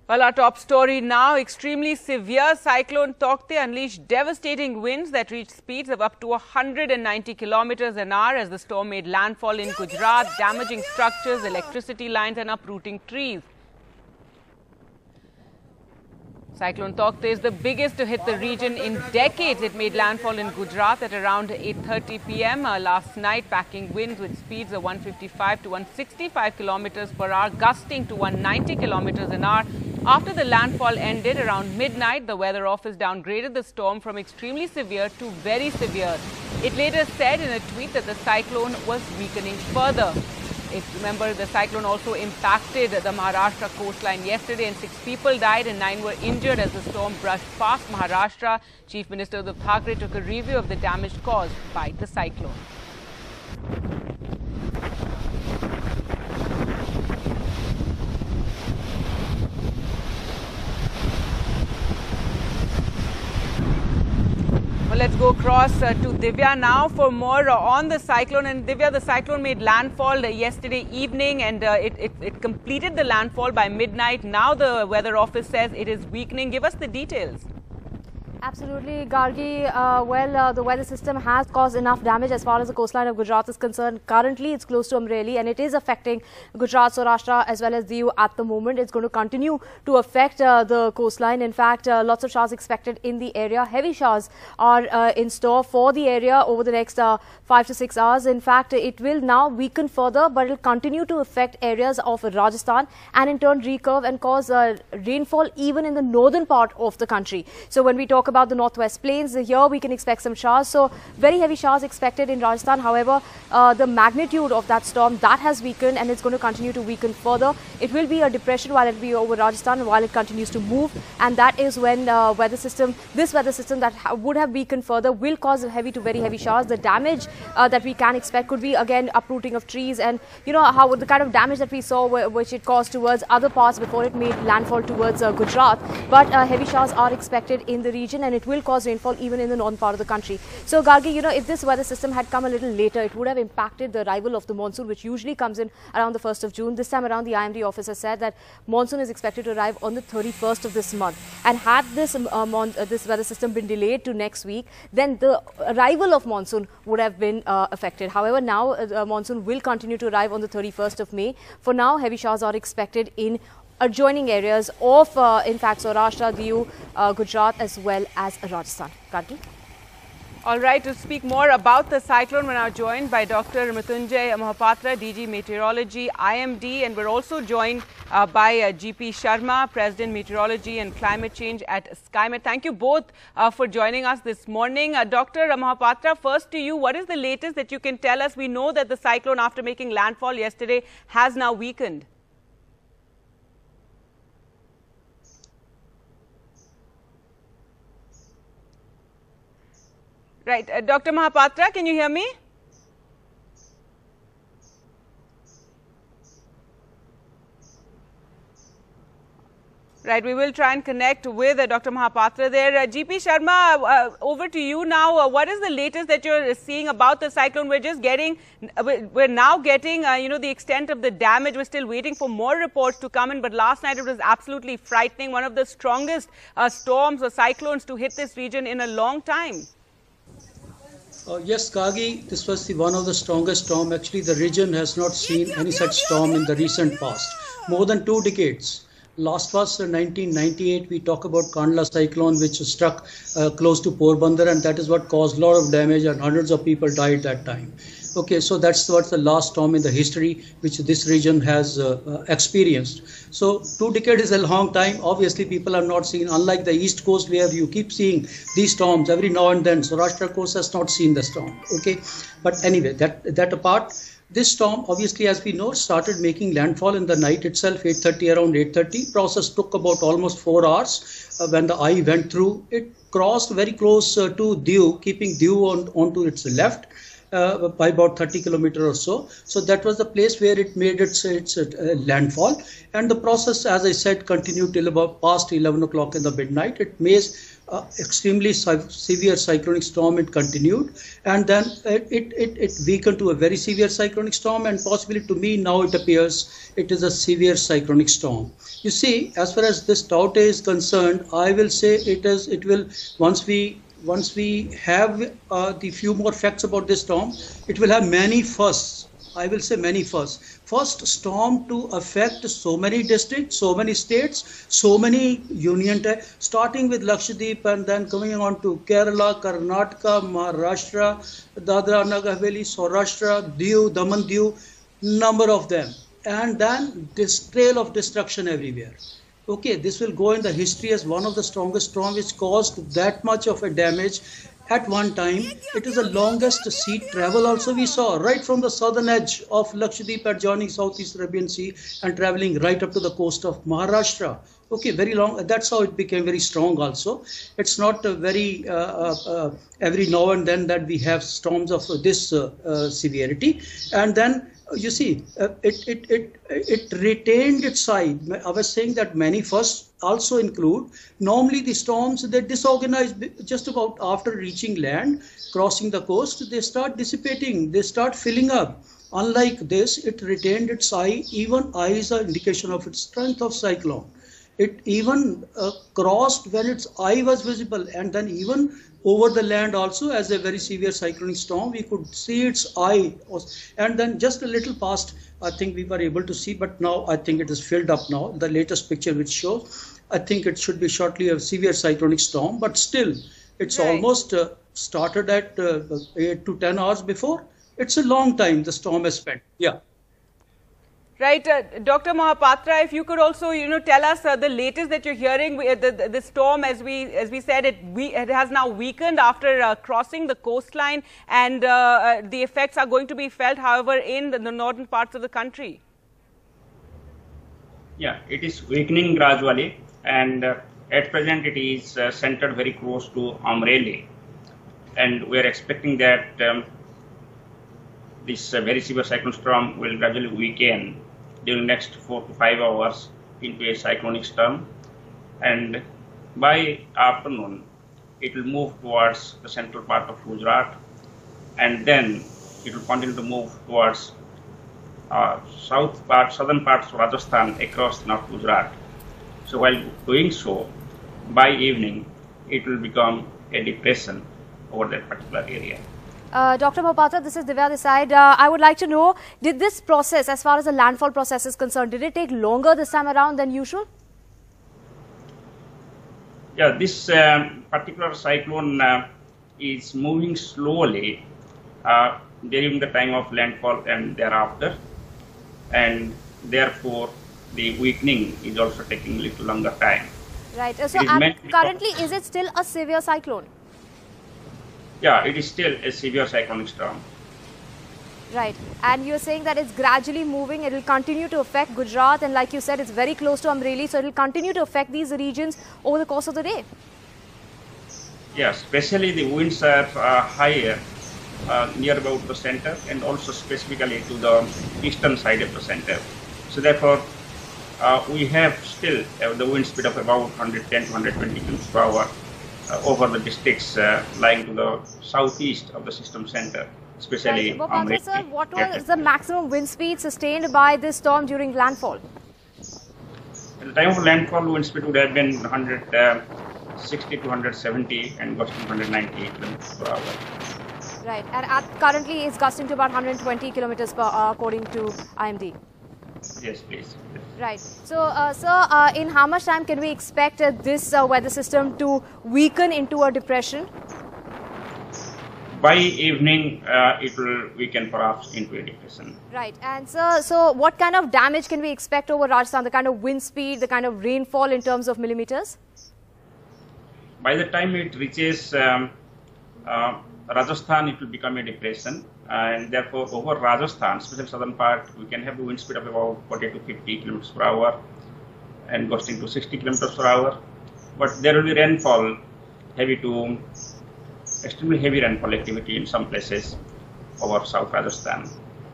Well, our top story now, extremely severe Cyclone Tauktae unleashed devastating winds that reached speeds of up to 190 kilometers an hour as the storm made landfall in Gujarat, damaging structures, electricity lines and uprooting trees. Cyclone Tauktae is the biggest to hit the region in decades. It made landfall in Gujarat at around 8:30 p.m. Last night, packing winds with speeds of 155 to 165 kilometers per hour, gusting to 190 kilometers an hour. After the landfall ended around midnight, the weather office downgraded the storm from extremely severe to very severe. It later said in a tweet that the cyclone was weakening further. Remember, the cyclone also impacted the Maharashtra coastline yesterday and 6 people died and 9 were injured as the storm brushed past Maharashtra. Chief Minister Uddhav Thackeray took a review of the damage caused by the cyclone. Let's go across to Divya now for more on the cyclone. And Divya, the cyclone made landfall yesterday evening and it completed the landfall by midnight. Now the weather office says it is weakening. Give us the details. Absolutely, Gargi. The weather system has caused enough damage as far as the coastline of Gujarat is concerned. Currently, it's close to Amreli and it is affecting Gujarat, Saurashtra as well as Diu at the moment. It's going to continue to affect the coastline. In fact, lots of showers expected in the area. Heavy showers are in store for the area over the next 5 to 6 hours. In fact, it will now weaken further, but it will continue to affect areas of Rajasthan and in turn recurve and cause rainfall even in the northern part of the country. So when we talk about the northwest plains, here we can expect some showers. So very heavy showers expected in Rajasthan. However, the magnitude of that storm that has weakened and it's going to continue to weaken further. It will be a depression while it be over Rajasthan while it continues to move, and that is when this weather system that would have weakened further will cause heavy to very heavy showers. The damage that we can expect could be again uprooting of trees, and you know how the kind of damage that we saw which it caused towards other parts before it made landfall towards Gujarat. But heavy showers are expected in the region and it will cause rainfall even in the northern part of the country. So Gargi, you know, if this weather system had come a little later, it would have impacted the arrival of the monsoon, which usually comes in around the 1st of June. This time around, the IMD officer said that monsoon is expected to arrive on the 31st of this month. And had this weather system been delayed to next week, then the arrival of monsoon would have been affected. However, now monsoon will continue to arrive on the 31st of May. For now, heavy showers are expected in adjoining areas of, in fact, Saurashtra, Diu, Gujarat as well as Rajasthan. Gargi. All right, to speak more about the cyclone, we're now joined by Dr. Mrityunjay Mohapatra, DG Meteorology, IMD, and we're also joined by GP Sharma, President Meteorology and Climate Change at SkyMet. Thank you both for joining us this morning. Dr. Mohapatra, first to you, what is the latest that you can tell us? We know that the cyclone, after making landfall yesterday, has now weakened. Right. Dr. Mohapatra, can you hear me? Right. We will try and connect with Dr. Mohapatra there. GP Sharma, over to you now. What is the latest that you're seeing about the cyclone? We're now getting, the extent of the damage. We're still waiting for more reports to come in. But last night it was absolutely frightening. One of the strongest storms or cyclones to hit this region in a long time. Yes, Kagi, this was one of the strongest storms. Actually, the region has not seen any such storm in the recent past. More than 2 decades. Last was 1998, we talk about Kandla cyclone, which struck close to Porbandar, and that is what caused a lot of damage and hundreds of people died that time. Okay, so that's what's the last storm in the history which this region has experienced. So 2 decades is a long time. Obviously, people have not seen, unlike the East Coast where you keep seeing these storms every now and then. Saurashtra coast has not seen the storm. Okay, but anyway, that apart, this storm, obviously, as we know, started making landfall in the night itself, around 8:30. Process took about almost 4 hours. When the eye went through, it crossed very close to Diu, keeping Diu onto its left. By about 30 kilometers or so. So that was the place where it made its landfall. And the process, as I said, continued till about past 11 o'clock in the midnight. It extremely severe cyclonic storm. It continued, and then it weakened to a very severe cyclonic storm, and possibly to me now it appears it is a severe cyclonic storm. You see, as far as this Tauktae is concerned, I will say it will, once we have the few more facts about this storm, it will have many firsts. I will say many firsts. First storm to affect so many districts, so many states, so many union, starting with Lakshadweep and then coming on to Kerala, Karnataka, Maharashtra, Dadra, Nagar Haveli, Saurashtra, Diu, Daman Diu, number of them. And then this trail of destruction everywhere. Okay, this will go in the history as one of the strongest storms which caused that much of a damage at one time. It is the longest sea travel also we saw, right from the southern edge of Lakshadweep adjoining Southeast Arabian Sea and traveling right up to the coast of Maharashtra. Okay, very long. That's how it became very strong also. It's not very every now and then that we have storms of this severity. And then you see, it retained its side. I was saying that many firsts also include, normally the storms, they disorganize just about after reaching land, crossing the coast, they start dissipating, they start filling up. Unlike this, it retained its eye. Even eye is an indication of its strength of cyclone. It even crossed when its eye was visible, and then even over the land also as a very severe cyclonic storm, we could see its eye. And then just a little past, I think we were able to see, but now I think it is filled up now. The latest picture which shows, I think it should be shortly a severe cyclonic storm, but still it's almost started at 8 to 10 hours before. It's a long time the storm has spent. Yeah. Right, Dr. Mohapatra, if you could also, tell us the latest that you're hearing. The storm, as we said, it has now weakened after crossing the coastline, and the effects are going to be felt, however, in the northern parts of the country. Yeah, it is weakening gradually, and at present it is centered very close to Amreli, and we are expecting that this very severe cyclone storm will gradually weaken during next 4 to 5 hours into a cyclonic storm, and by afternoon it will move towards the central part of Gujarat, and then it will continue to move towards southern parts of Rajasthan across North Gujarat. So while doing so, by evening it will become a depression over that particular area. Dr. Mohapatra, this is Divya this side. I would like to know, did this process, as far as the landfall process is concerned, did it take longer this time around than usual? Yeah, this particular cyclone is moving slowly during the time of landfall and thereafter, and therefore the weakening is also taking a little longer time. Right. So currently, is it still a severe cyclone? Yeah, it is still a severe cyclonic storm. Right. And you're saying that it's gradually moving, it will continue to affect Gujarat, and like you said, it's very close to Amreli, so it will continue to affect these regions over the course of the day. Yeah, especially the winds are higher near about the center, and also specifically to the eastern side of the center. So therefore, we have still the wind speed of about 110 to 120 km per hour over the districts lying to the southeast of the system center, especially Mohapatra sir, what was the maximum wind speed sustained by this storm during landfall? At the time of landfall, wind speed would have been 160 to 170 and gusting 190 km per hour. Right, and currently it's gusting to about 120 kilometers per hour according to IMD. Yes, please. Right. So, sir, in how much time can we expect this weather system to weaken into a depression? By evening, it will weaken perhaps into a depression. Right. And, sir, so what kind of damage can we expect over Rajasthan? The kind of wind speed, the kind of rainfall in terms of millimeters? By the time it reaches Rajasthan, it will become a depression, and therefore over Rajasthan, especially southern part, we can have the wind speed of about 40 to 50 kilometers per hour and gusting to 60 kilometers per hour. But there will be rainfall, heavy to extremely heavy rainfall activity in some places over South Rajasthan.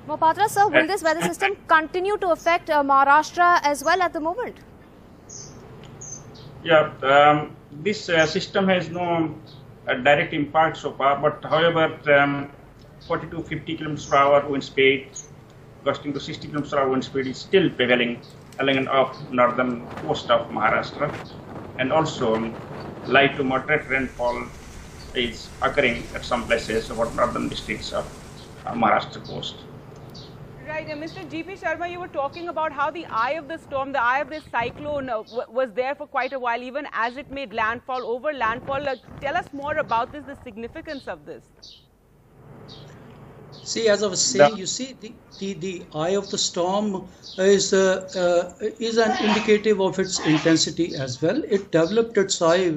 Mohapatra sir, will this weather system continue to affect Maharashtra as well at the moment? Yeah, this system has no direct impact so far, but however, 40 to 50 kilometers per hour wind speed, gusting to 60 kilometers per hour wind speed is still prevailing along and off northern coast of Maharashtra, and also light to moderate rainfall is occurring at some places over northern districts of Maharashtra coast. Right, Mr. G.P. Sharma, you were talking about how the eye of the storm, the eye of this cyclone was there for quite a while, even as it made landfall. Over landfall, tell us more about this, the significance of this. See, as I was saying, you see, the eye of the storm is an indicative of its intensity as well. It developed its eye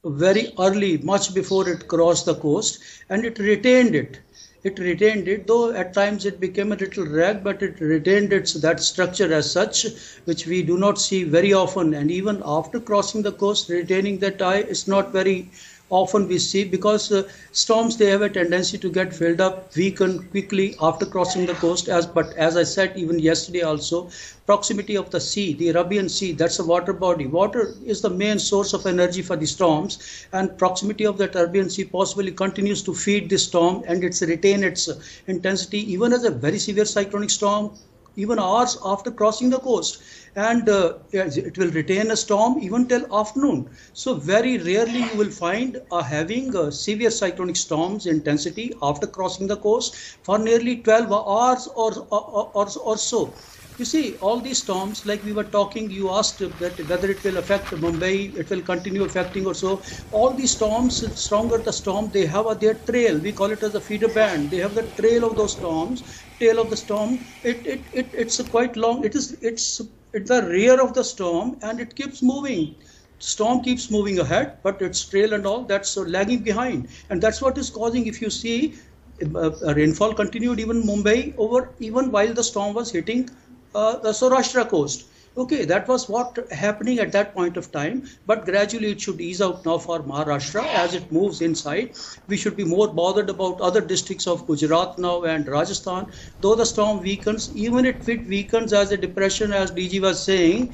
very early, much before it crossed the coast, and it retained it. It retained it, though at times it became a little rag, but it retained that structure as such, which we do not see very often. And even after crossing the coast, retaining that eye is not very often we see, because storms, they have a tendency to get filled up, weaken quickly after crossing the coast. But as I said even yesterday also, proximity of the sea, the Arabian Sea, that's a water body. Water is the main source of energy for the storms, and proximity of that Arabian Sea possibly continues to feed the storm, and it's retain its intensity even as a very severe cyclonic storm, even hours after crossing the coast. And it will retain a storm even till afternoon. So very rarely you will find having severe cyclonic storms intensity after crossing the coast for nearly 12 hours or so. You see, all these storms, like we were talking, you asked that whether it will affect Mumbai, it will continue affecting or so. All these storms, stronger the storm, they have their trail. We call it as a feeder band. They have the trail of those storms, tail of the storm. It's quite long. It's the rear of the storm, and it keeps moving. Storm keeps moving ahead, but its trail and all, that's lagging behind. And that's what is causing, if you see, rainfall continued even Mumbai even while the storm was hitting the Saurashtra coast. Okay, that was what happening at that point of time, but gradually it should ease out now for Maharashtra as it moves inside. We should be more bothered about other districts of Gujarat now and Rajasthan. Though the storm weakens, even if it weakens as a depression, as DG was saying,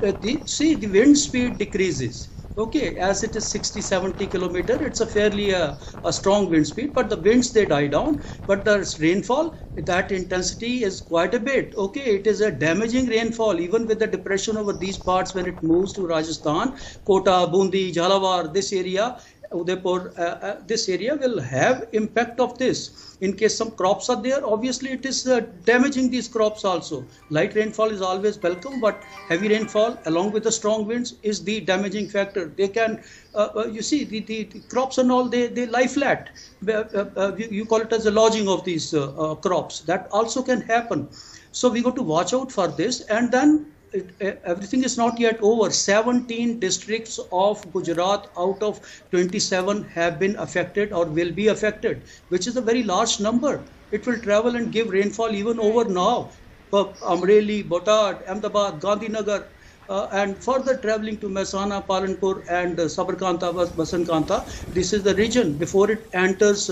the wind speed decreases. Okay, as it is 60-70 kilometer, it's a fairly a strong wind speed, but the winds, they die down. But the rainfall, that intensity is quite a bit. Okay, it is a damaging rainfall, even with the depression over these parts when it moves to Rajasthan, Kota, Bundi, Jhalawar, this area, Udaipur, this area will have impact of this. In case some crops are there, obviously it is damaging these crops also. Light rainfall is always welcome, but heavy rainfall along with the strong winds is the damaging factor. They can, you see, the crops and all, they lie flat. You call it as a lodging of these crops. That also can happen. So we got to watch out for this. And then everything is not yet over. 17 districts of Gujarat out of 27 have been affected or will be affected, which is a very large number. It will travel and give rainfall even over now. Amreli, Botad, Ahmedabad, Gandhinagar, and further traveling to Mehsana, Palanpur and Sabarkantha, Basankantha. This is the region before it enters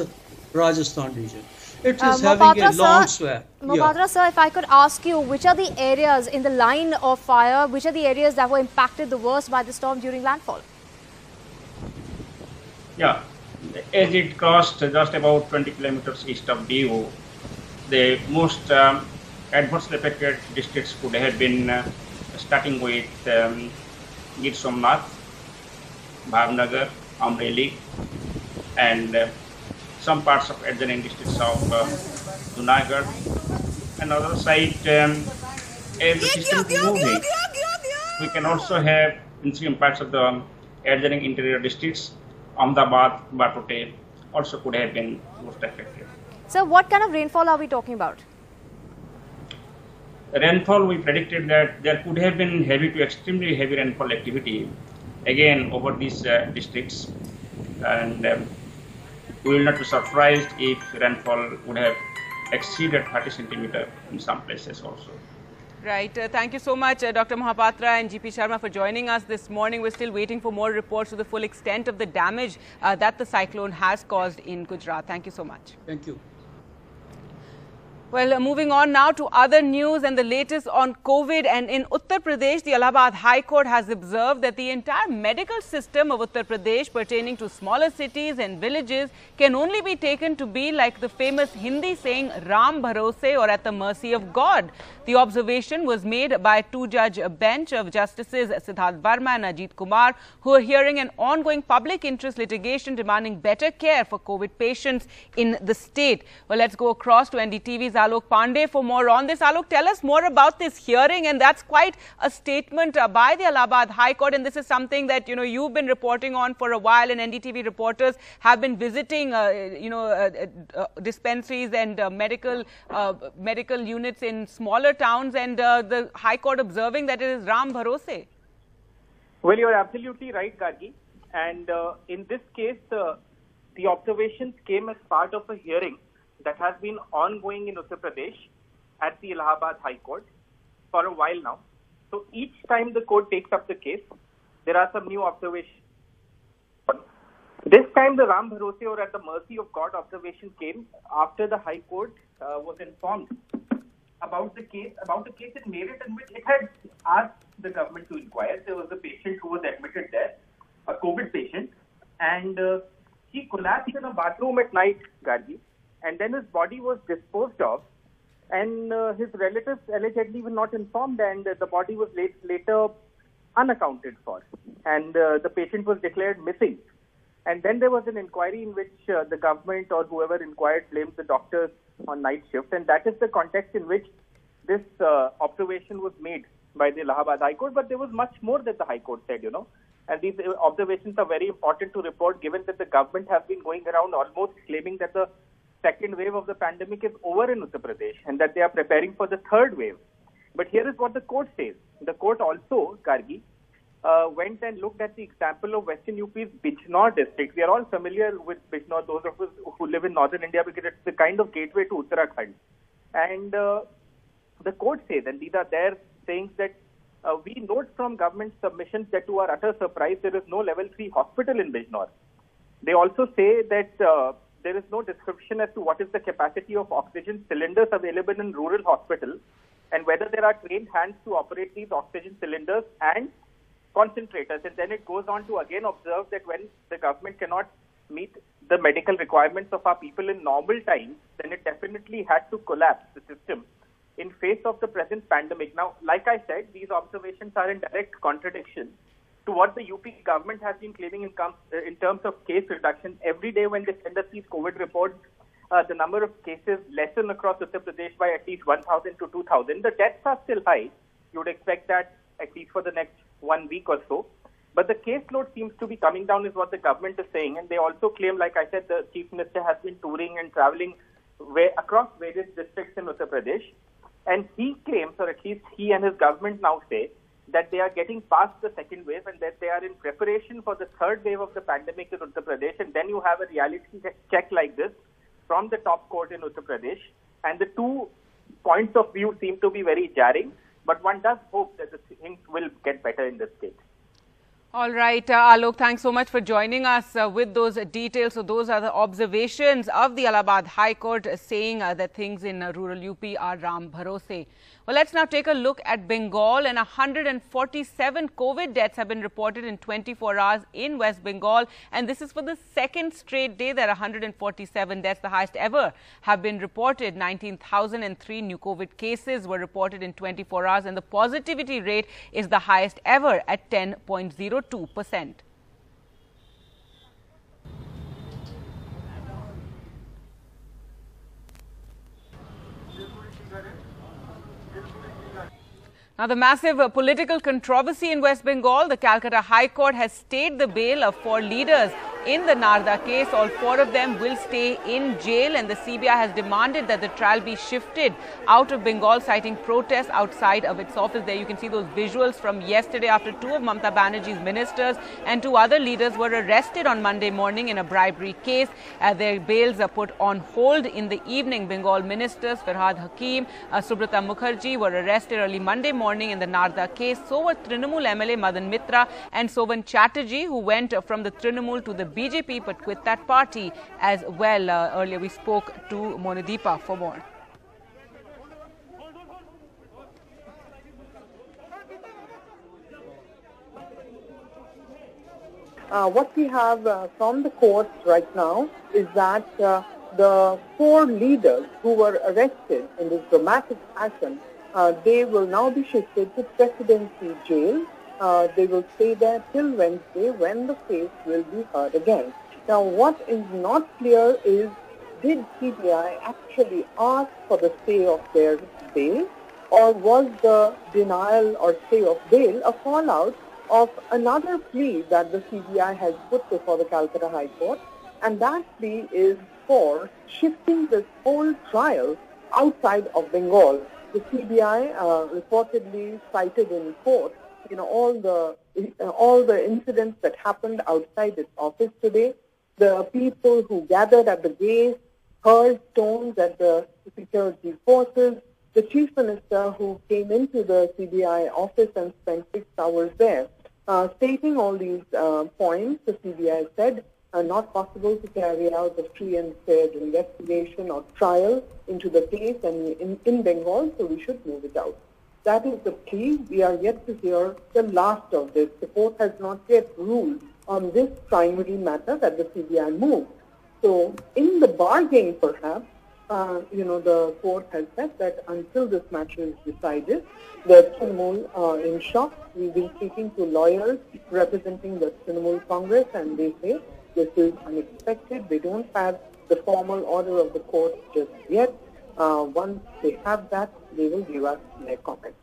Rajasthan region. It is having a long sway. Mohapatra sir, if I could ask you, which are the areas in the line of fire, which are the areas that were impacted the worst by the storm during landfall? Yeah, as it crossed just about 20 kilometers east of Diu, the most adversely affected districts could have been starting with Gir Somnath, Bhavnagar, Amreli, and some parts of adjoining districts of Junagadh. And other side, as the system is moving, we can also have in some parts of the adjoining interior districts. Ahmedabad, Bharose also could have been most affected. So what kind of rainfall are we talking about? Rainfall, we predicted that there could have been heavy to extremely heavy rainfall activity again over these districts, and we will not be surprised if rainfall would have exceeded 30 centimeters in some places also. Right. Thank you so much, Dr. Mohapatra and GP Sharma, for joining us this morning. We're still waiting for more reports of the full extent of the damage that the cyclone has caused in Gujarat. Thank you so much. Thank you. Well, moving on now to other news and the latest on COVID. And in Uttar Pradesh, the Allahabad High Court has observed that the entire medical system of Uttar Pradesh pertaining to smaller cities and villages can only be taken to be like the famous Hindi saying, Ram Bharose, or at the mercy of God. The observation was made by a two-judge bench of Justices Siddharth Varma and Ajit Kumar, who are hearing an ongoing public interest litigation demanding better care for COVID patients in the state. Well, let's go across to NDTV's Alok Pandey for more on this. Alok, tell us more about this hearing, and that's quite a statement by the Allahabad High Court, and this is something that you've been reporting on for a while, and NDTV reporters have been visiting dispensaries and medical units in smaller towns, and the High Court observing that it is Ram Bharose. Well, you're absolutely right, Gargi, and in this case the observations came as part of a hearing that has been ongoing in Uttar Pradesh at the Allahabad High Court for a while now. So each time the court takes up the case, there are some new observations. This time the Ram Bharose, or at the mercy of God observation came after the High Court was informed about the case in Meerut, in which it had asked the government to inquire. There was a patient who was admitted there, a COVID patient, and he collapsed in a bathroom at night, Gargi. And then his body was disposed of, and his relatives allegedly were not informed, and the body was later unaccounted for, and the patient was declared missing. And then there was an inquiry in which the government or whoever inquired blamed the doctors on night shift, and that is the context in which this observation was made by the Allahabad High Court. But there was much more that the High Court said, and these observations are very important to report, given that the government has been going around almost claiming that the second wave of the pandemic is over in Uttar Pradesh and that they are preparing for the third wave. But here is what the court says. The court also, Gargi, went and looked at the example of Western UP's Bijnor district. We are all familiar with Bijnor, those of us who live in northern India, because it's the kind of gateway to Uttarakhand. And the court says, and these are their sayings, that we note from government submissions that to our utter surprise, there is no level 3 hospital in Bijnor. They also say that there is no description as to what is the capacity of oxygen cylinders available in rural hospitals, and whether there are trained hands to operate these oxygen cylinders and concentrators. And then it goes on to again observe that when the government cannot meet the medical requirements of our people in normal times, then it definitely had to collapse the system in face of the present pandemic. Now, like I said, these observations are in direct contradiction to what the UP government has been claiming in terms of case reduction. Every day when they send us these COVID reports, the number of cases lessen across Uttar Pradesh by at least 1,000 to 2,000. The deaths are still high. You would expect that at least for the next 1 week or so. But the caseload seems to be coming down is what the government is saying. And they also claim, like I said, the Chief Minister has been touring and traveling across various districts in Uttar Pradesh. And he claims, or at least he and his government now say, that they are getting past the second wave and that they are in preparation for the third wave of the pandemic in Uttar Pradesh. And then you have a reality check like this from the top court in Uttar Pradesh. And the two points of view seem to be very jarring. But one does hope that the things will get better in this state. All right, Alok, thanks so much for joining us with those details. So those are the observations of the Allahabad High Court saying that things in rural UP are Ram Bharose. Well, let's now take a look at Bengal, and 147 COVID deaths have been reported in 24 hours in West Bengal. And this is for the second straight day that 147 deaths, the highest ever, have been reported. 19,003 new COVID cases were reported in 24 hours, and the positivity rate is the highest ever at 10.02%. Now, the massive political controversy in West Bengal, the Calcutta High Court has stayed the bail of 4 leaders in the Narda case. All 4 of them will stay in jail, and the CBI has demanded that the trial be shifted out of Bengal, citing protests outside of its office. There you can see those visuals from yesterday after 2 of Mamata Banerjee's ministers and 2 other leaders were arrested on Monday morning in a bribery case. Their bails are put on hold in the evening. Bengal ministers Farhad Hakim, Subrata Mukherjee were arrested early Monday morning in the Narda case. So were Trinamool MLA Madan Mitra and Sovan Chatterjee, who went from the Trinamool to the BJP but quit that party as well. Earlier we spoke to Monadeepa for more. What we have from the courts right now is that the 4 leaders who were arrested in this dramatic fashion, they will now be shifted to Presidency Jail. They will stay there till Wednesday when the case will be heard again. Now, what is not clear is, did CBI actually ask for the stay of their bail, or was the denial or stay of bail a fallout of another plea that the CBI has put before the Calcutta High Court? And that plea is for shifting this whole trial outside of Bengal. The CBI reportedly cited in court, all the incidents that happened outside its office today. The people who gathered at the gate, hurled stones at the security forces. The Chief Minister who came into the CBI office and spent 6 hours there. Stating all these points, the CBI said not possible to carry out a free and fair investigation or trial into the case and in Bengal, so we should move it out. That is the plea. We are yet to hear the last of this. The court has not yet ruled on this primary matter that the CBI moved. So in the bargain, perhaps, the court has said that until this matter is decided, the Trinamool in shock. We've been speaking to lawyers representing the Trinamool Congress, and they say this is unexpected. They don't have the formal order of the court just yet. Once they have that, they will give us their comments.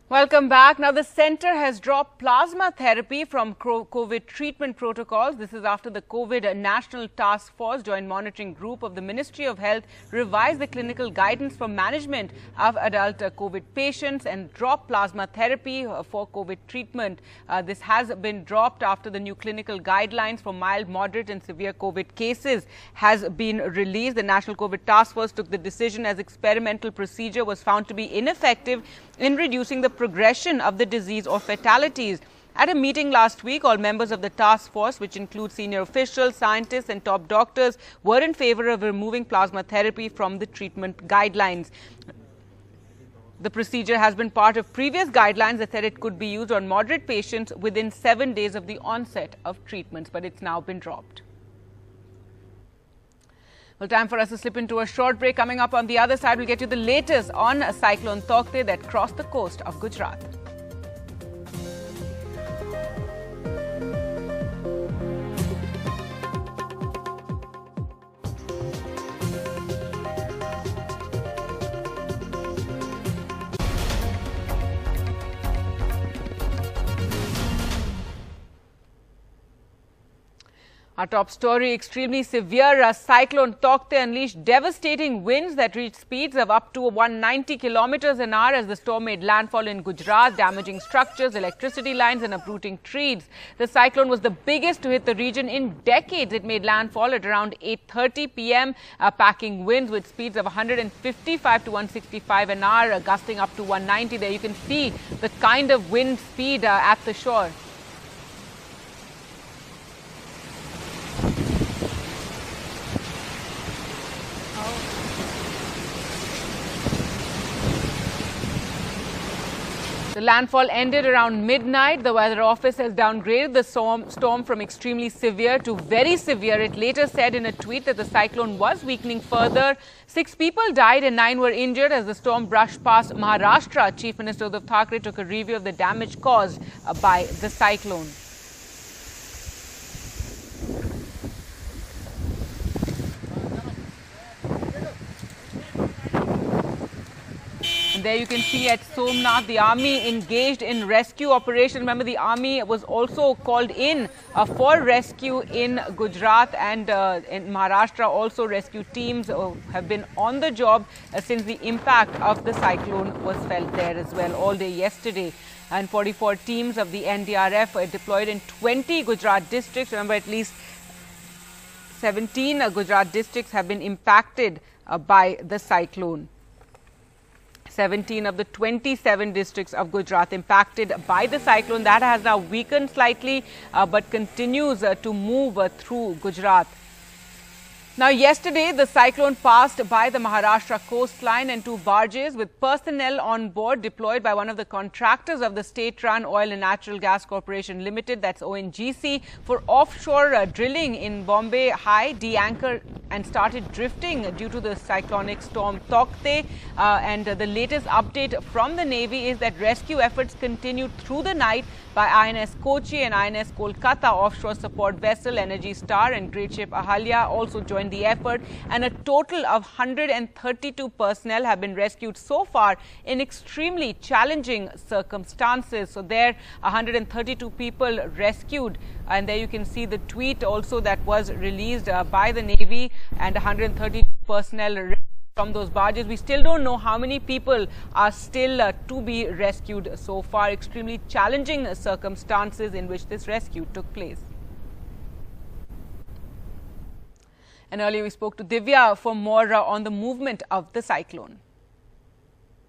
Welcome back. Now, the centre has dropped plasma therapy from COVID treatment protocols. This is after the COVID National Task Force Joint Monitoring Group of the Ministry of Health revised the clinical guidance for management of adult COVID patients and dropped plasma therapy for COVID treatment. This has been dropped after the new clinical guidelines for mild, moderate and severe COVID cases has been released. The National COVID Task Force took the decision as experimental procedure was found to be ineffective in reducing the progression of the disease or fatalities. At a meeting last week, all members of the task force, which include senior officials, scientists and top doctors, were in favor of removing plasma therapy from the treatment guidelines. The procedure has been part of previous guidelines that said it could be used on moderate patients within 7 days of the onset of treatments, but it's now been dropped. Well, time for us to slip into a short break. Coming up on the other side, we'll get you the latest on Cyclone Tauktae that crossed the coast of Gujarat. Our top story, extremely severe Cyclone Tauktae unleashed devastating winds that reached speeds of up to 190 kilometers an hour as the storm made landfall in Gujarat, damaging structures, electricity lines and uprooting trees. The cyclone was the biggest to hit the region in decades. It made landfall at around 8:30 p.m., packing winds with speeds of 155 to 165 an hour, gusting up to 190. There you can see the kind of wind speed at the shore. The landfall ended around midnight. The Weather Office has downgraded the storm from extremely severe to very severe. It later said in a tweet that the cyclone was weakening further. 6 people died and 9 were injured as the storm brushed past Maharashtra. Chief Minister Uddhav Thackeray took a review of the damage caused by the cyclone. There you can see at Somnath, the army engaged in rescue operation. Remember, the army was also called in for rescue in Gujarat and in Maharashtra. Also, rescue teams have been on the job since the impact of the cyclone was felt there as well all day yesterday. And 44 teams of the NDRF are deployed in 20 Gujarat districts. Remember, at least 17 Gujarat districts have been impacted by the cyclone. 17 of the 27 districts of Gujarat impacted by the cyclone. That has now weakened slightly, but continues to move through Gujarat. Now, yesterday, the cyclone passed by the Maharashtra coastline, and 2 barges with personnel on board deployed by one of the contractors of the state-run Oil and Natural Gas Corporation Limited, that's ONGC, for offshore drilling in Bombay High, de-anchored and started drifting due to the cyclonic storm Tauktae. And the latest update from the Navy is that rescue efforts continued through the night by INS Kochi and INS Kolkata offshore support vessel Energy Star and great ship Ahalya also joined the effort, and a total of 132 personnel have been rescued so far in extremely challenging circumstances. So there 132 people rescued, and there you can see the tweet also that was released by the Navy, and 132 personnel from those barges. We still don't know how many people are still to be rescued so far. Extremely challenging circumstances in which this rescue took place. And earlier we spoke to Divya for more on the movement of the cyclone.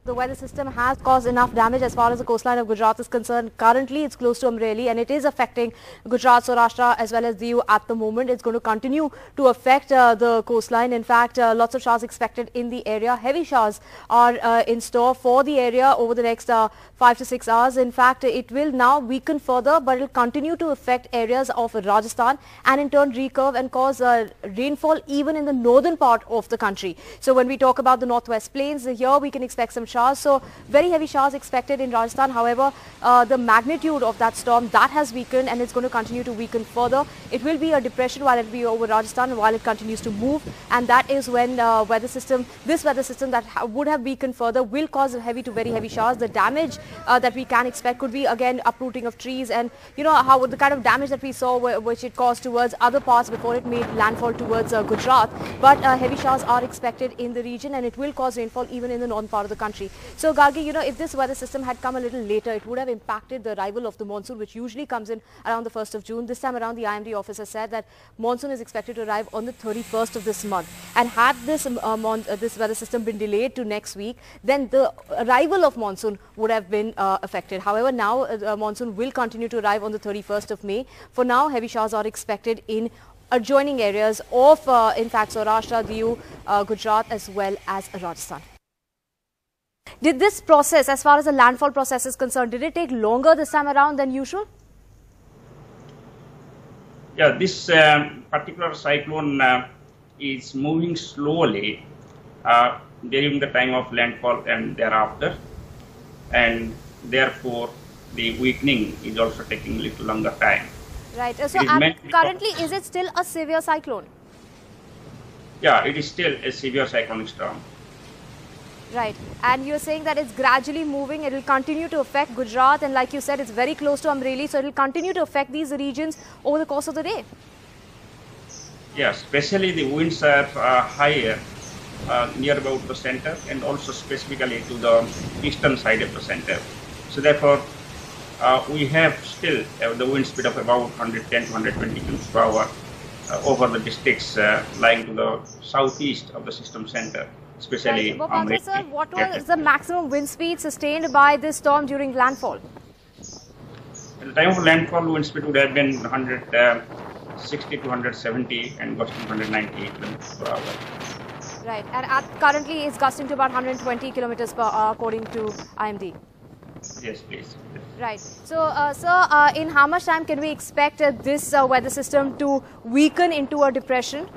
The weather system has caused enough damage as far as the coastline of Gujarat is concerned. Currently, it's close to Amreli and it is affecting Gujarat, Saurashtra as well as Diu at the moment. It's going to continue to affect the coastline. In fact, lots of showers expected in the area. Heavy showers are in store for the area over the next 5 to 6 hours. In fact, it will now weaken further, but it will continue to affect areas of Rajasthan and in turn recurve and cause rainfall even in the northern part of the country. So when we talk about the northwest plains, here we can expect some showers. So very heavy showers expected in Rajasthan. However, the magnitude of that storm that has weakened and it's going to continue to weaken further. It will be a depression while it will be over Rajasthan while it continues to move, and that is when this weather system that would have weakened further will cause heavy to very heavy showers. The damage that we can expect could be again uprooting of trees, and you know how the kind of damage that we saw which it caused towards other parts before it made landfall towards Gujarat. But heavy showers are expected in the region and it will cause rainfall even in the northern part of the country. So Gargi, you know, if this weather system had come a little later, it would have impacted the arrival of the monsoon, which usually comes in around the 1st of June. This time around, the IMD officer said that monsoon is expected to arrive on the 31st of this month. And had this weather system been delayed to next week, then the arrival of monsoon would have been affected. However, now monsoon will continue to arrive on the 31st of May. For now, heavy showers are expected in adjoining areas of, in fact, Saurashtra, Diu, Gujarat as well as Rajasthan. Did this process, as far as the landfall process is concerned, did it take longer this time around than usual? Yeah, this particular cyclone is moving slowly during the time of landfall and thereafter, and therefore the weakening is also taking a little longer time. Right. So currently, is it still a severe cyclone? Yeah, it is still a severe cyclonic storm. Right. And you're saying that it's gradually moving. It will continue to affect Gujarat, and like you said, it's very close to Amreli, so it will continue to affect these regions over the course of the day. Yeah, especially the winds are higher near about the center and also specifically to the eastern side of the center. So therefore, we have still the wind speed of about 110 to 120 km per hour over the districts lying to the southeast of the system center. Especially right. Sir, what was the maximum wind speed sustained by this storm during landfall? At the time of landfall, wind speed would have been 160 to 170 and gusting 190 km per hour. Right, and currently it's gusting to about 120 kilometers per hour according to IMD. Yes, please. Right. So, sir, in how much time can we expect this weather system to weaken into a depression?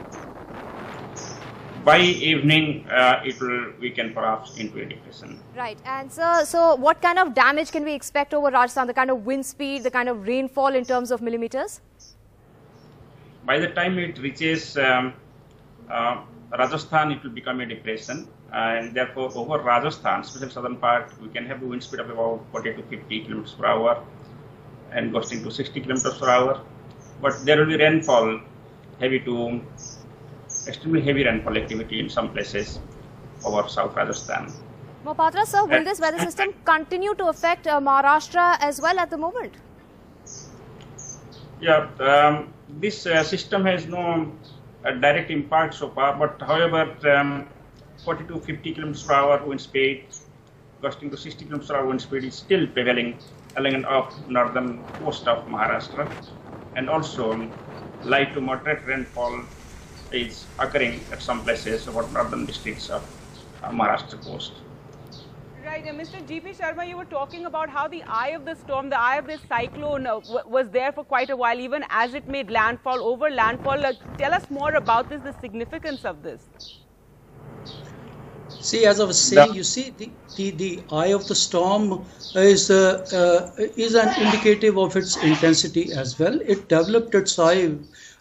By evening, it will weaken perhaps into a depression. Right. And so what kind of damage can we expect over Rajasthan? The kind of wind speed, the kind of rainfall in terms of millimeters? By the time it reaches Rajasthan, it will become a depression. And therefore, over Rajasthan, especially southern part, we can have a wind speed of about 40 to 50 kilometers per hour and gusting to 60 kilometers per hour. But there will be rainfall, heavy to extremely heavy rainfall activity in some places over South Rajasthan. Mohapatra, sir, will this weather system continue to affect Maharashtra as well at the moment? Yeah, this system has no direct impact so far, but however, 40 to 50 kilometers per hour wind speed, gusting to 60 kilometers per hour wind speed is still prevailing along the northern coast of Maharashtra, and also light to moderate rainfall is occurring at some places over northern districts of Maharashtra coast. Right, Mr. G.P. Sharma, you were talking about how the eye of the storm, the eye of this cyclone was there for quite a while, even as it made landfall, over landfall. Tell us more about this, the significance of this. See, as I was saying, you see, the eye of the storm is an indicative of its intensity as well. It developed its eye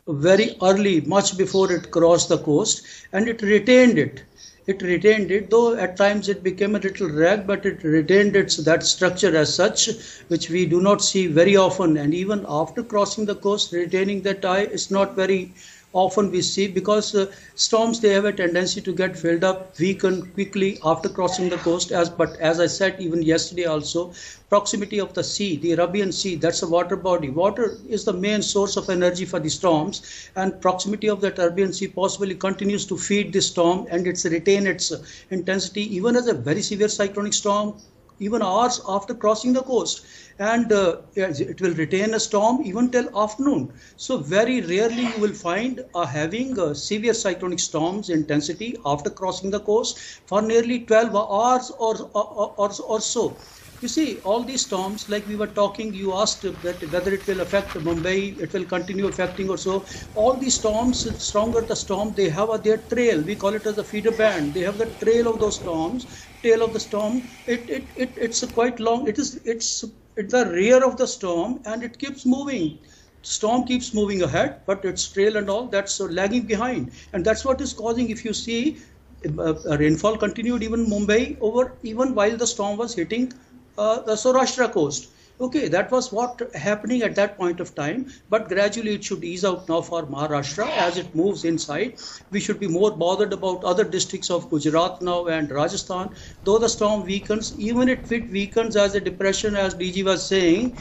very early, much before it crossed the coast, and it retained it. It retained it, though at times it became a little rag, but it retained that structure as such, which we do not see very often. And even after crossing the coast, retaining that eye is not very often we see, because storms, they have a tendency to get filled up, weaken quickly after crossing the coast. But as I said even yesterday also, proximity of the sea, the Arabian Sea, that's a water body. Water is the main source of energy for the storms, and proximity of that Arabian Sea possibly continues to feed the storm, and it's retain its intensity even as a very severe cyclonic storm, even hours after crossing the coast. And it will retain a storm even till afternoon. So very rarely you will find having severe cyclonic storms intensity after crossing the coast for nearly 12 hours or so. You see, all these storms, like we were talking, you asked that whether it will affect Mumbai, it will continue affecting or so. All these storms, stronger the storm, they have their trail. We call it as a feeder band. They have the trail of those storms, tail of the storm. It's quite long. It's the rear of the storm, and it keeps moving. Storm keeps moving ahead, but its trail and all, that's lagging behind. And that's what is causing, if you see, rainfall continued even Mumbai even while the storm was hitting the Saurashtra coast. Okay, that was what happening at that point of time, but gradually it should ease out now for Maharashtra as it moves inside. We should be more bothered about other districts of Gujarat now and Rajasthan. Though the storm weakens, even if it weakens as a depression, as DG was saying,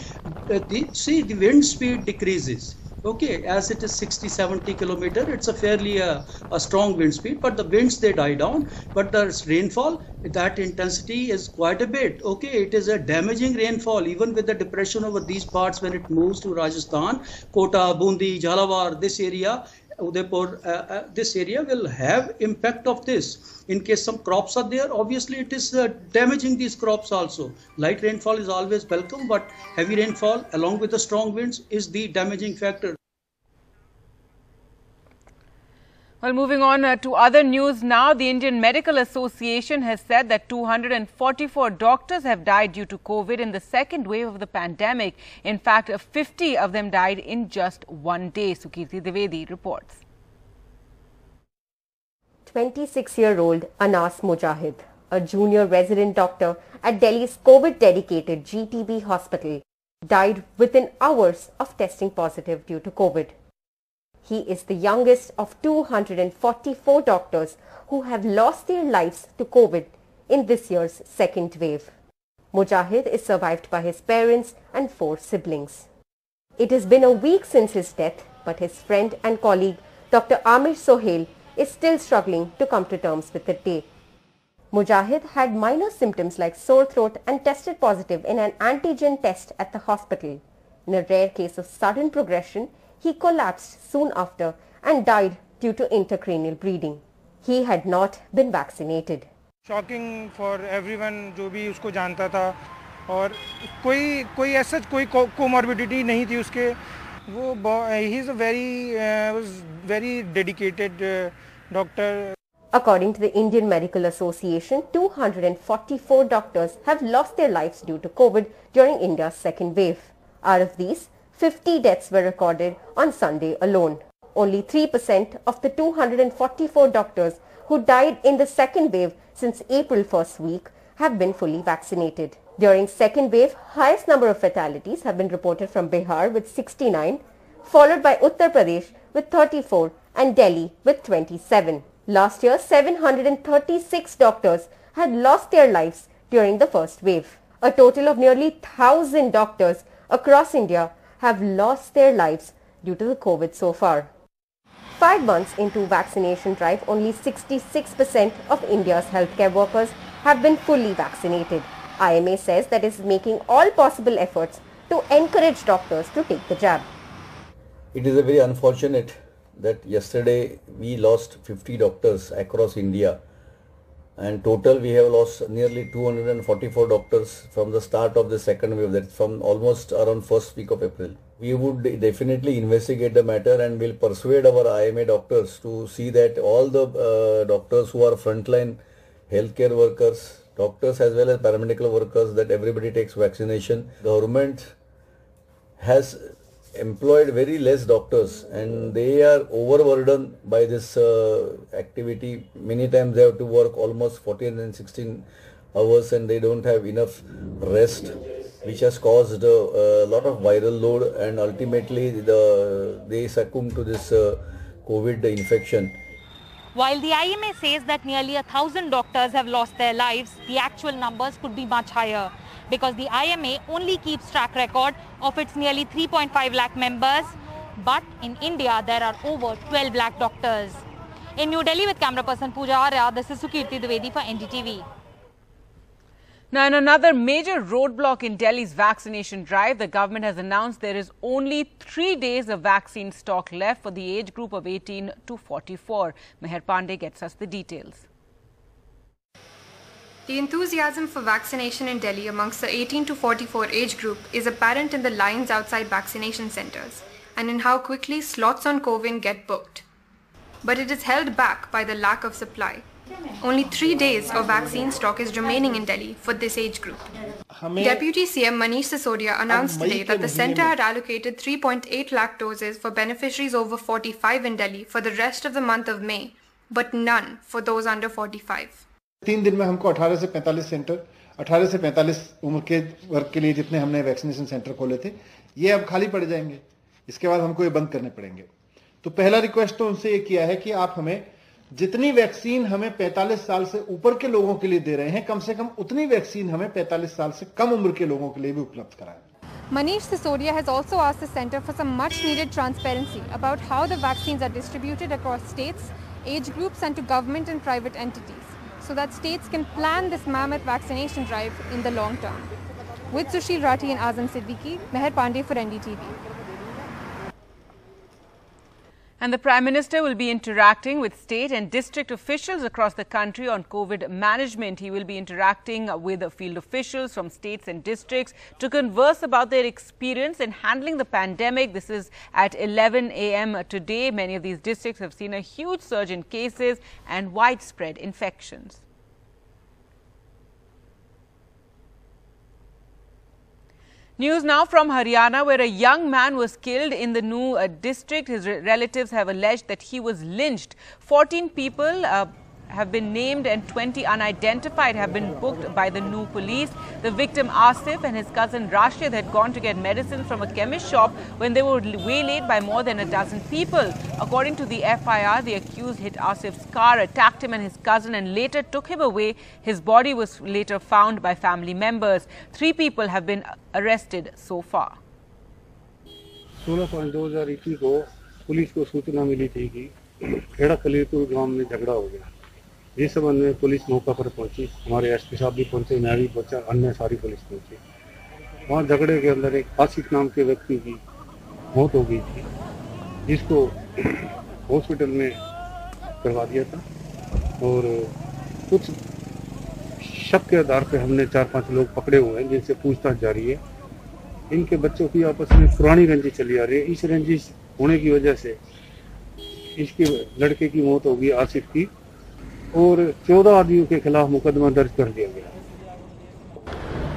the wind speed decreases. Okay, as it is 60-70 kilometers, it's a fairly a strong wind speed, but the winds, they die down. But the rainfall, that intensity is quite a bit. Okay, it is a damaging rainfall, even with the depression over these parts when it moves to Rajasthan, Kota, Bundi, Jhalawar, this area, Udaipur, this area will have impact of this. In case some crops are there, obviously it is damaging these crops also. Light rainfall is always welcome, but heavy rainfall along with the strong winds is the damaging factor. Well, moving on to other news now, the Indian Medical Association has said that 244 doctors have died due to COVID in the second wave of the pandemic. In fact, 50 of them died in just one day. Sukirti Dwivedi reports. 26-year-old Anas Mujahid, a junior resident doctor at Delhi's COVID-dedicated GTB hospital, died within hours of testing positive due to COVID. He is the youngest of 244 doctors who have lost their lives to COVID in this year's second wave. Mujahid is survived by his parents and 4 siblings. It has been a week since his death, but his friend and colleague Dr. Amir Sohail is still struggling to come to terms with the day. Mujahid had minor symptoms like sore throat and tested positive in an antigen test at the hospital. In a rare case of sudden progression, he collapsed soon after and died due to intracranial bleeding. He had not been vaccinated. Shocking for everyone जो भी उसको जानता था और कोई ऐसा कोई comorbidity नहीं थी उसके वो he is a was very dedicated doctor. According to the Indian Medical Association, 244 doctors have lost their lives due to COVID during India's second wave. Out of these, 50 deaths were recorded on Sunday alone. Only 3% of the 244 doctors who died in the second wave since April first week have been fully vaccinated. During second wave, highest number of fatalities have been reported from Bihar with 69, followed by Uttar Pradesh with 34 and Delhi with 27. Last year, 736 doctors had lost their lives during the first wave. A total of nearly 1,000 doctors across India have lost their lives due to the COVID so far. 5 months into vaccination drive, only 66% of India's healthcare workers have been fully vaccinated. IMA says that it is making all possible efforts to encourage doctors to take the jab. It is a very unfortunate that yesterday we lost 50 doctors across India, and total we have lost nearly 244 doctors from the start of the second wave, that's from almost around first week of April. We would definitely investigate the matter and will persuade our IMA doctors to see that all the doctors who are frontline healthcare workers, doctors as well as paramedical workers, that everybody takes vaccination. The government has employed very less doctors and they are overburdened by this activity. Many times they have to work almost 14 and 16 hours and they don't have enough rest, which has caused a lot of viral load, and ultimately they succumb to this COVID infection. While the IMA says that nearly 1,000 doctors have lost their lives, the actual numbers could be much higher, because the IMA only keeps track record of its nearly 3.5 lakh members, but in India there are over 12 lakh doctors. In New Delhi with camera person Pooja Arya, this is Sukirti Dwivedi for NDTV. Now, in another major roadblock in Delhi's vaccination drive, the government has announced there is only 3 days of vaccine stock left for the age group of 18 to 44. Meher Pandey gets us the details. The enthusiasm for vaccination in Delhi amongst the 18 to 44 age group is apparent in the lines outside vaccination centres and in how quickly slots on CoWIN get booked. But it is held back by the lack of supply. Only 3 days of vaccine stock is remaining in Delhi for this age group. Deputy CM Manish Sisodia announced today that the centre had allocated 3.8 lakh doses for beneficiaries over 45 in Delhi for the rest of the month of May, but none for those under 45. 3 दिन में हमको 18 से 45 centre, 18 से 45 उम्र के वर्ग के लिए जितने हमने वैक्सीनेशन सेंटर खोले थे, ये अब खाली पड़ जाएंगे. इसके बाद हमको ये बंद करने पड़ेंगे. तो पहला रिक्वेस्ट तो उनसे ये किया है कि आप हमें जितनी वैक्सीन हमें 45 साल से ऊपर के लोगों के लिए दे रहे हैं, कम से कम उतनी वैक्सीन हमें 45 साल से कम उम्र के लोगों के लिए भी उपलब्ध कराएं. Manish Sisodia has also asked the centre for some much needed transparency about how the vaccines are distributed across states, age groups and to government and private entities, so that states can plan this mammoth vaccination drive in the long term. With Sushil Rathi and Azam Siddiqui, Meher Pandey for NDTV. And the Prime Minister will be interacting with state and district officials across the country on COVID management. He will be interacting with field officials from states and districts to converse about their experience in handling the pandemic. This is at 11 a.m. today. Many of these districts have seen a huge surge in cases and widespread infections. News now from Haryana, where a young man was killed in the New district. His relatives have alleged that he was lynched. 14 people have been named and 20 unidentified have been booked by the New police. The victim Asif and his cousin Rashid had gone to get medicine from a chemist shop when they were waylaid by more than a dozen people. According to the FIR, the accused hit Asif's car, attacked him and his cousin and later took him away. His body was later found by family members. 3 people have been arrested so far. 16/2021 को police को सूचना मिली थी कि खेड़ा कलीरपुर गांव में झगड़ा हो गया. इस संबंध में पुलिस मौका पर पहुंची. हमारे एसपी साहब भी पहुंचे, मैं भी पहुंचा, अन्य सारी पुलिस पहुंची. वहाँ झगड़े के अंदर एक आसिफ नाम के व्यक्ति की मौत हो गई थी, जिसको हॉस्पिटल में करवा दिया था. और कुछ शक के आधार पर हमने 4-5 लोग पकड़े हुए हैं, जिनसे पूछताछ जारी है. इनके बच्चों की आपस में पुरानी रंजिश चली आ रही है. इस रंजिश होने की वजह से इसके लड़के की मौत होगी, आसिफ की, और 14 आदमियों के खिलाफ मुकदमा दर्ज कर दिया गया.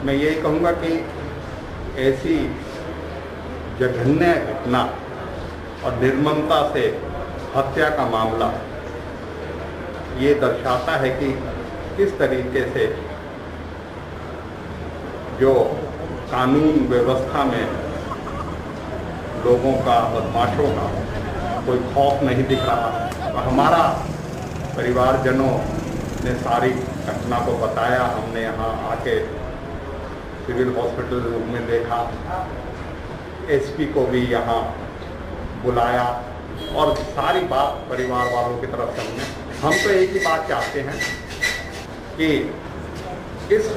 मैं ये कहूँगा कि ऐसी जघन्य घटना और निर्ममता से हत्या का मामला ये दर्शाता है कि किस तरीके से जो कानून व्यवस्था में लोगों का, बदमाशों का कोई खौफ नहीं दिख रहा. और हमारा परिवारजनों ने सारी घटना को बताया. हमने यहाँ आके सिविल हॉस्पिटल रूम में देखा, एसपी को भी यहाँ बुलाया, और सारी बात परिवार वालों की तरफ से हम तो एक ही बात चाहते हैं कि इस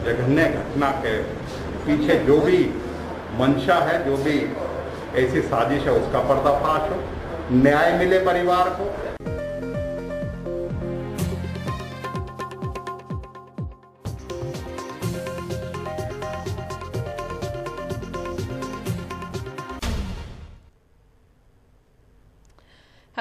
जघन्य घटना के पीछे जो भी मंशा है, जो भी ऐसी साजिश है, उसका पर्दाफाश हो, न्याय मिले परिवार को।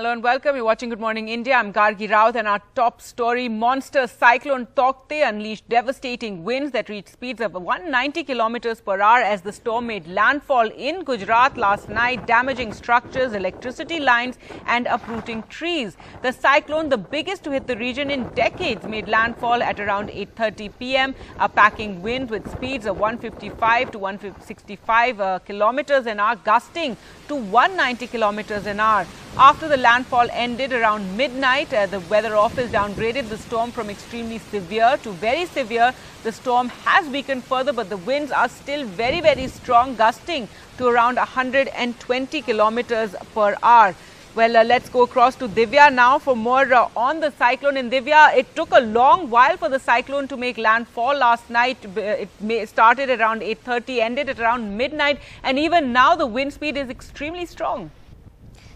Hello and welcome. You're watching Good Morning India. I'm Gargi Raut, and our top story: monster cyclone Tauktae unleashed devastating winds that reached speeds of 190 kilometers per hour as the storm made landfall in Gujarat last night, damaging structures, electricity lines and uprooting trees. The cyclone, the biggest to hit the region in decades, made landfall at around 8:30 p.m. Packing winds with speeds of 155 to 165 kilometers an hour, gusting to 190 kilometers an hour. After the landfall ended around midnight, the weather office downgraded the storm from extremely severe to very severe. The storm has weakened further, but the winds are still very, very strong, gusting to around 120 kilometers per hour. Well, let's go across to Divya now for more on the cyclone. In Divya, it took a long while for the cyclone to make landfall last night. It started around 8:30, ended at around midnight, and even now the wind speed is extremely strong.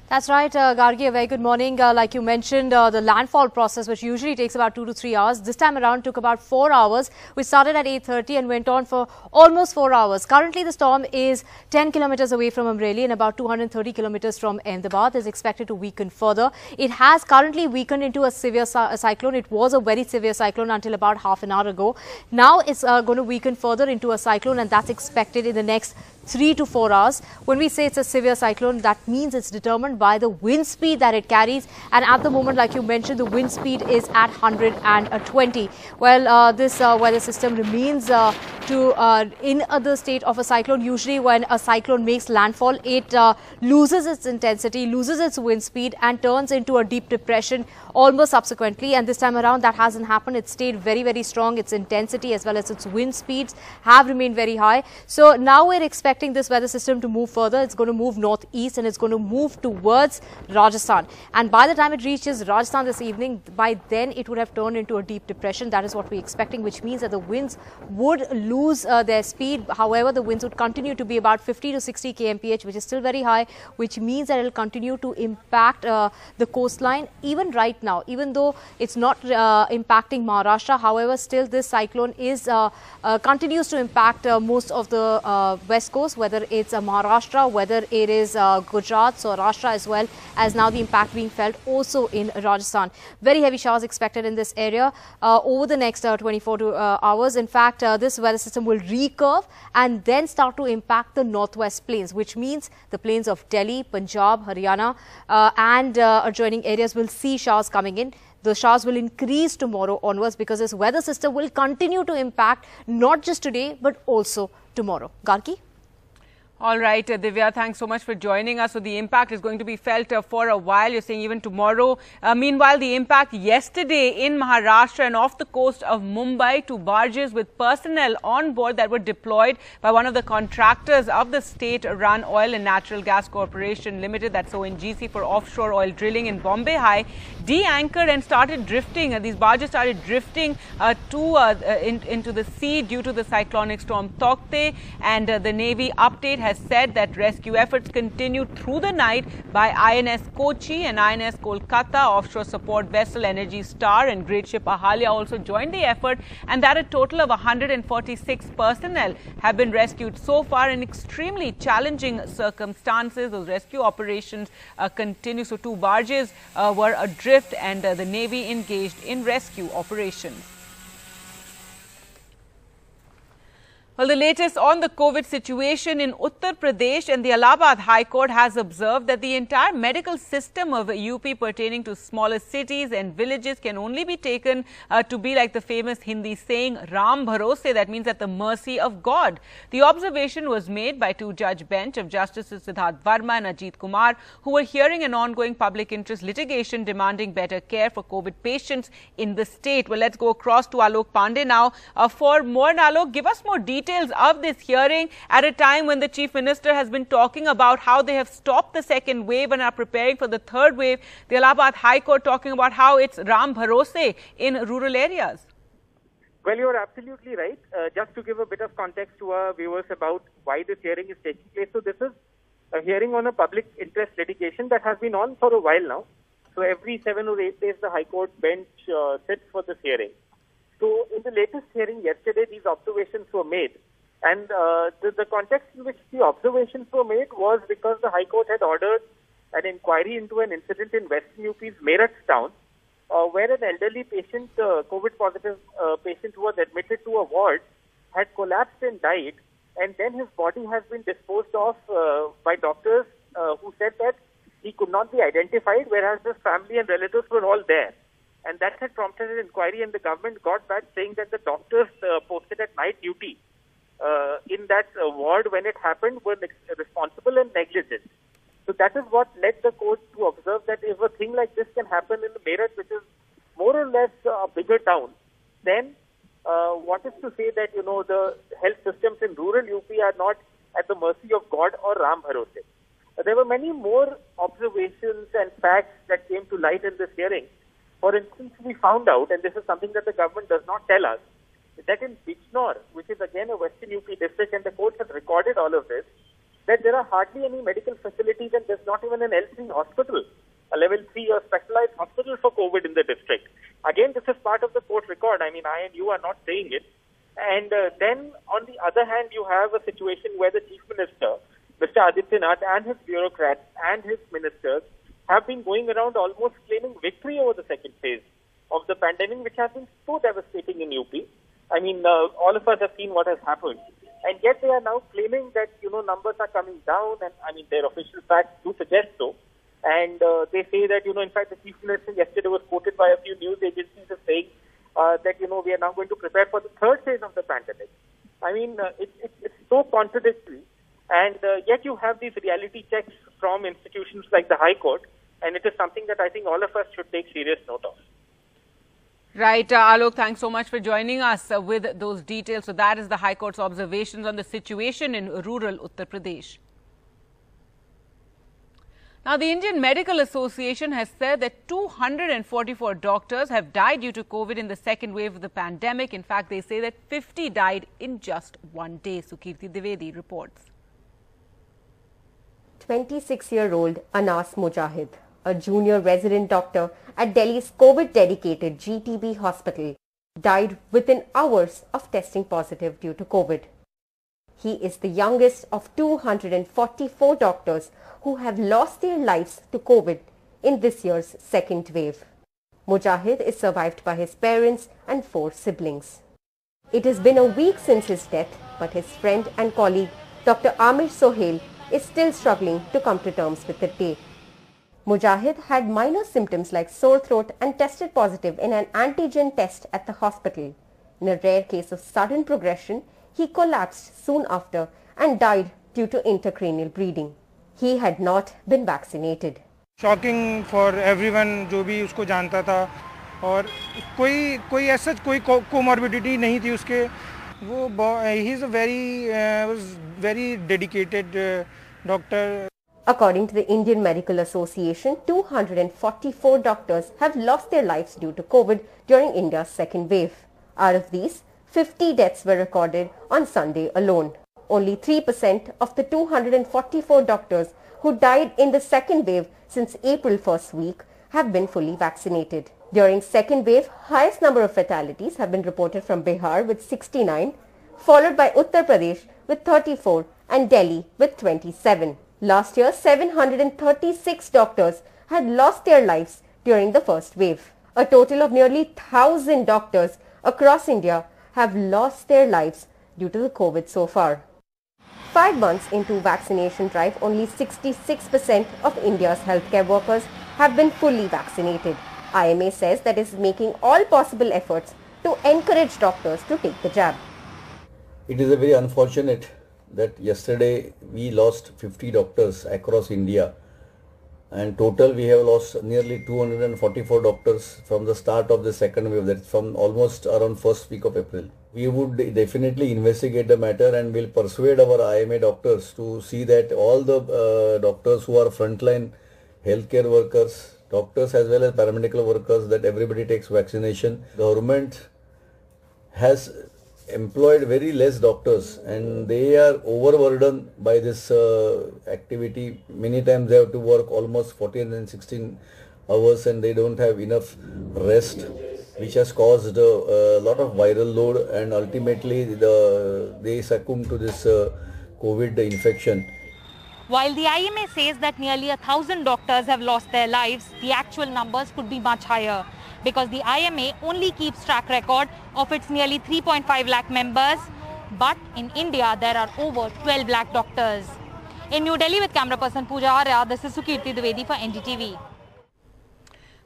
That's right, Gargi, a very good morning. Like you mentioned, the landfall process, which usually takes about 2 to 3 hours, this time around took about 4 hours. We started at 8:30 and went on for almost 4 hours. Currently, the storm is 10 kilometers away from Amreli and about 230 kilometers from Ahmedabad. Is expected to weaken further. It has currently weakened into a severe cyclone. It was a very severe cyclone until about half an hour ago. Now it's going to weaken further into a cyclone, and that's expected in the next 3 to 4 hours. When we say it's a severe cyclone, that means it's determined by the wind speed that it carries. And at the moment, like you mentioned, the wind speed is at 120. Well, this weather system remains in the state of a cyclone. Usually when a cyclone makes landfall, it loses its intensity, loses its wind speed and turns into a deep depression almost subsequently. And this time around, that hasn't happened. It stayed very, very strong. Its intensity as well as its wind speeds have remained very high. So now we're expecting this weather system to move further. It's going to move northeast and it's going to move towards Rajasthan. And by the time it reaches Rajasthan this evening, by then it would have turned into a deep depression. That is what we're expecting, which means that the winds would lose their speed. However, the winds would continue to be about 50 to 60 kmph, which is still very high, which means that it will continue to impact the coastline even right now, even though it's not impacting Maharashtra. However, still this cyclone is continues to impact most of the west coast, whether it's Maharashtra, whether it is Gujarat, Saurashtra, as well as now the impact being felt also in Rajasthan. Very heavy showers expected in this area over the next 24 hours. In fact, this weather system will recurve and then start to impact the northwest plains, which means the plains of Delhi, Punjab, Haryana and adjoining areas will see showers coming in. The showers will increase tomorrow onwards because this weather system will continue to impact not just today but also tomorrow. Gargi? All right, Divya, thanks so much for joining us. So the impact is going to be felt for a while. You're saying even tomorrow. Meanwhile, the impact yesterday in Maharashtra and off the coast of Mumbai, to barges with personnel on board that were deployed by one of the contractors of the state-run Oil and Natural Gas Corporation Limited, that's ONGC, for offshore oil drilling in Bombay High, de-anchored and started drifting. These barges started drifting into the sea due to the cyclonic storm Tauktae, and the Navy update has said that rescue efforts continued through the night by INS Kochi and INS Kolkata. Offshore support vessel Energy Star and great ship Ahalya also joined the effort, and that a total of 146 personnel have been rescued so far in extremely challenging circumstances. Those rescue operations continue. So 2 barges were adrift and the Navy engaged in rescue operations. Well, the latest on the COVID situation in Uttar Pradesh, and the Allahabad High Court has observed that the entire medical system of UP pertaining to smaller cities and villages can only be taken to be like the famous Hindi saying, Ram Bharose, that means at the mercy of God. The observation was made by 2-judge bench of Justices Siddharth Varma and Ajit Kumar, who were hearing an ongoing public interest litigation demanding better care for COVID patients in the state. Well, let's go across to Alok Pandey now for more. Alok, give us more details details of this hearing at a time when the Chief Minister has been talking about how they have stopped the second wave and are preparing for the third wave. The Allahabad High Court talking about how it's Bharose in rural areas. Well, you're absolutely right. Just to give a bit of context to our viewers about why this hearing is taking place. So this is a hearing on a public interest litigation that has been on for a while now. So every 7 or 8 days, the High Court bench sits for this hearing. So in the latest hearing yesterday, these observations were made. And the context in which the observations were made was because the High Court had ordered an inquiry into an incident in Western UP's Meerut town, where an elderly patient, COVID-positive patient who was admitted to a ward, had collapsed and died. And then his body has been disposed of by doctors who said that he could not be identified, whereas his family and relatives were all there. And that had prompted an inquiry, and the government got back saying that the doctors posted at night duty in that ward when it happened were responsible and negligent. So that is what led the court to observe that if a thing like this can happen in the Meerut, which is more or less a bigger town, then what is to say that, the health systems in rural UP are not at the mercy of God or Bharose? There were many more observations and facts that came to light in this hearing. For instance, we found out, and this is something that the government does not tell us, that in Bijnor, which is again a Western UP district, and the court has recorded all of this, that there are hardly any medical facilities and there's not even an L3 hospital, a level 3 or specialized hospital for COVID in the district. Again, this is part of the court record. I mean, I and you are not saying it. And then, on the other hand, you have a situation where the Chief Minister, Mr. Ajit, and his bureaucrats and his ministers have been going around almost claiming victory over the second phase of the pandemic, which has been so devastating in UP. I mean, all of us have seen what has happened. And yet they are now claiming that, numbers are coming down, and I mean, their official facts do suggest so. And they say that, in fact, the Chief Minister yesterday was quoted by a few news agencies as saying that, we are now going to prepare for the third phase of the pandemic. I mean, it's so contradictory. And yet you have these reality checks from institutions like the High Court, and it is something that I think all of us should take serious note of. Right, Alok, thanks so much for joining us with those details. So that is the High Court's observations on the situation in rural Uttar Pradesh. Now, the Indian Medical Association has said that 244 doctors have died due to COVID in the second wave of the pandemic. In fact, they say that 50 died in just one day. Sukirti Dwivedi reports. 26-year-old Anas Mujahid, a junior resident doctor at Delhi's COVID-dedicated GTB hospital, died within hours of testing positive due to COVID. He is the youngest of 244 doctors who have lost their lives to COVID in this year's second wave. Mujahid is survived by his parents and 4 siblings. It has been a week since his death, but his friend and colleague Dr. Amir Sohail is still struggling to come to terms with the day. Mujahid had minor symptoms like sore throat and tested positive in an antigen test at the hospital. In a rare case of sudden progression, he collapsed soon after and died due to intracranial bleeding. He had not been vaccinated. Shocking for everyone जो भी उसको जानता था और कोई ऐसा कोई comorbidity नहीं थी उसके वो he is a very dedicated doctor. According to the Indian Medical Association, 244 doctors have lost their lives due to COVID during India's second wave. Out of these, 50 deaths were recorded on Sunday alone. Only 3% of the 244 doctors who died in the second wave since April first week have been fully vaccinated. During second wave, highest number of fatalities have been reported from Bihar with 69, followed by Uttar Pradesh with 34 and Delhi with 27. Last year, 736 doctors had lost their lives during the first wave. A total of nearly 1,000 doctors across India have lost their lives due to the COVID so far. 5 months into vaccination drive, only 66% of India's healthcare workers have been fully vaccinated. IMA says that it is making all possible efforts to encourage doctors to take the jab. It is a very unfortunate that yesterday we lost 50 doctors across India, and total we have lost nearly 244 doctors from the start of the second wave, that's from almost around first week of April. We would definitely investigate the matter and will persuade our IMA doctors to see that all the doctors who are frontline healthcare workers, doctors as well as paramedical workers, that everybody takes vaccination. Government has employed very less doctors and they are overburdened by this activity. Many times they have to work almost 14 and 16 hours and they don't have enough rest, which has caused a lot of viral load, and ultimately they succumb to this COVID infection. While the IMA says that nearly 1,000 doctors have lost their lives, the actual numbers could be much higher, because the IMA only keeps track record of its nearly 3.5 lakh members, but in India there are over 12 lakh doctors. In New Delhi with camera person Pooja Arya, this is Sukirti Dwivedi for NDTV.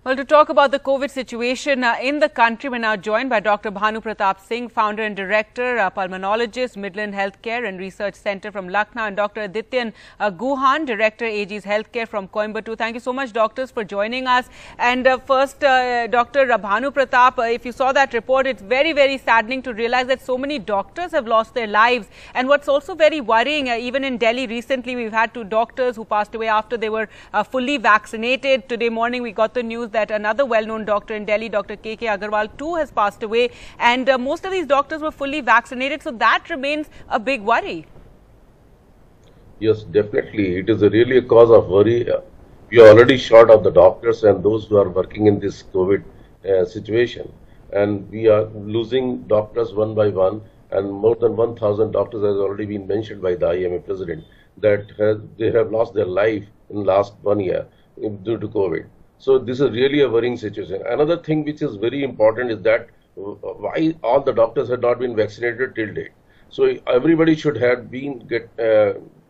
Well, to talk about the COVID situation in the country, we're now joined by Dr. Bhanu Pratap Singh, founder and director, pulmonologist, Midland Healthcare and Research Center from Lucknow, and Dr. Adityan Guhan, director, AG's Healthcare from Coimbatore. Thank you so much, doctors, for joining us. And first, Dr. Bhanu Pratap, if you saw that report, it's very, very saddening to realize that so many doctors have lost their lives. And what's also very worrying, even in Delhi recently, we've had 2 doctors who passed away after they were fully vaccinated. Today morning, we got the news that another well-known doctor in Delhi, Dr. K.K. Agarwal, too has passed away, and most of these doctors were fully vaccinated, so that remains a big worry. Yes, definitely. It is really a cause of worry. We are already short of the doctors and those who are working in this COVID situation, and we are losing doctors one by one, and more than 1,000 doctors has already been mentioned by the IMA president that they have lost their life in last 1 year due to COVID. So this is really a worrying situation. Another thing which is very important is that why all the doctors have not been vaccinated till date. So everybody should have been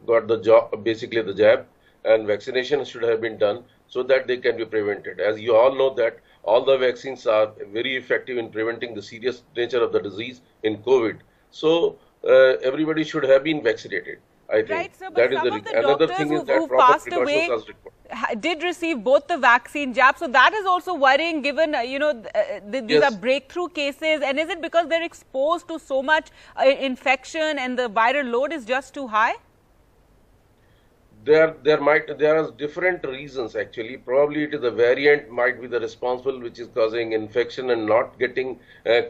got the job, basically the jab, and vaccination should have been done so that they can be prevented. As you all know that all the vaccines are very effective in preventing the serious nature of the disease in COVID. So everybody should have been vaccinated. I think right, sir, that is another thing is that proper precautions are required. Did receive both the vaccine jabs, so that is also worrying given these Yes. are breakthrough cases. And is it because they're exposed to so much infection and the viral load is just too high? There are different reasons actually. Probably it is a variant might be the responsible which is causing infection and not getting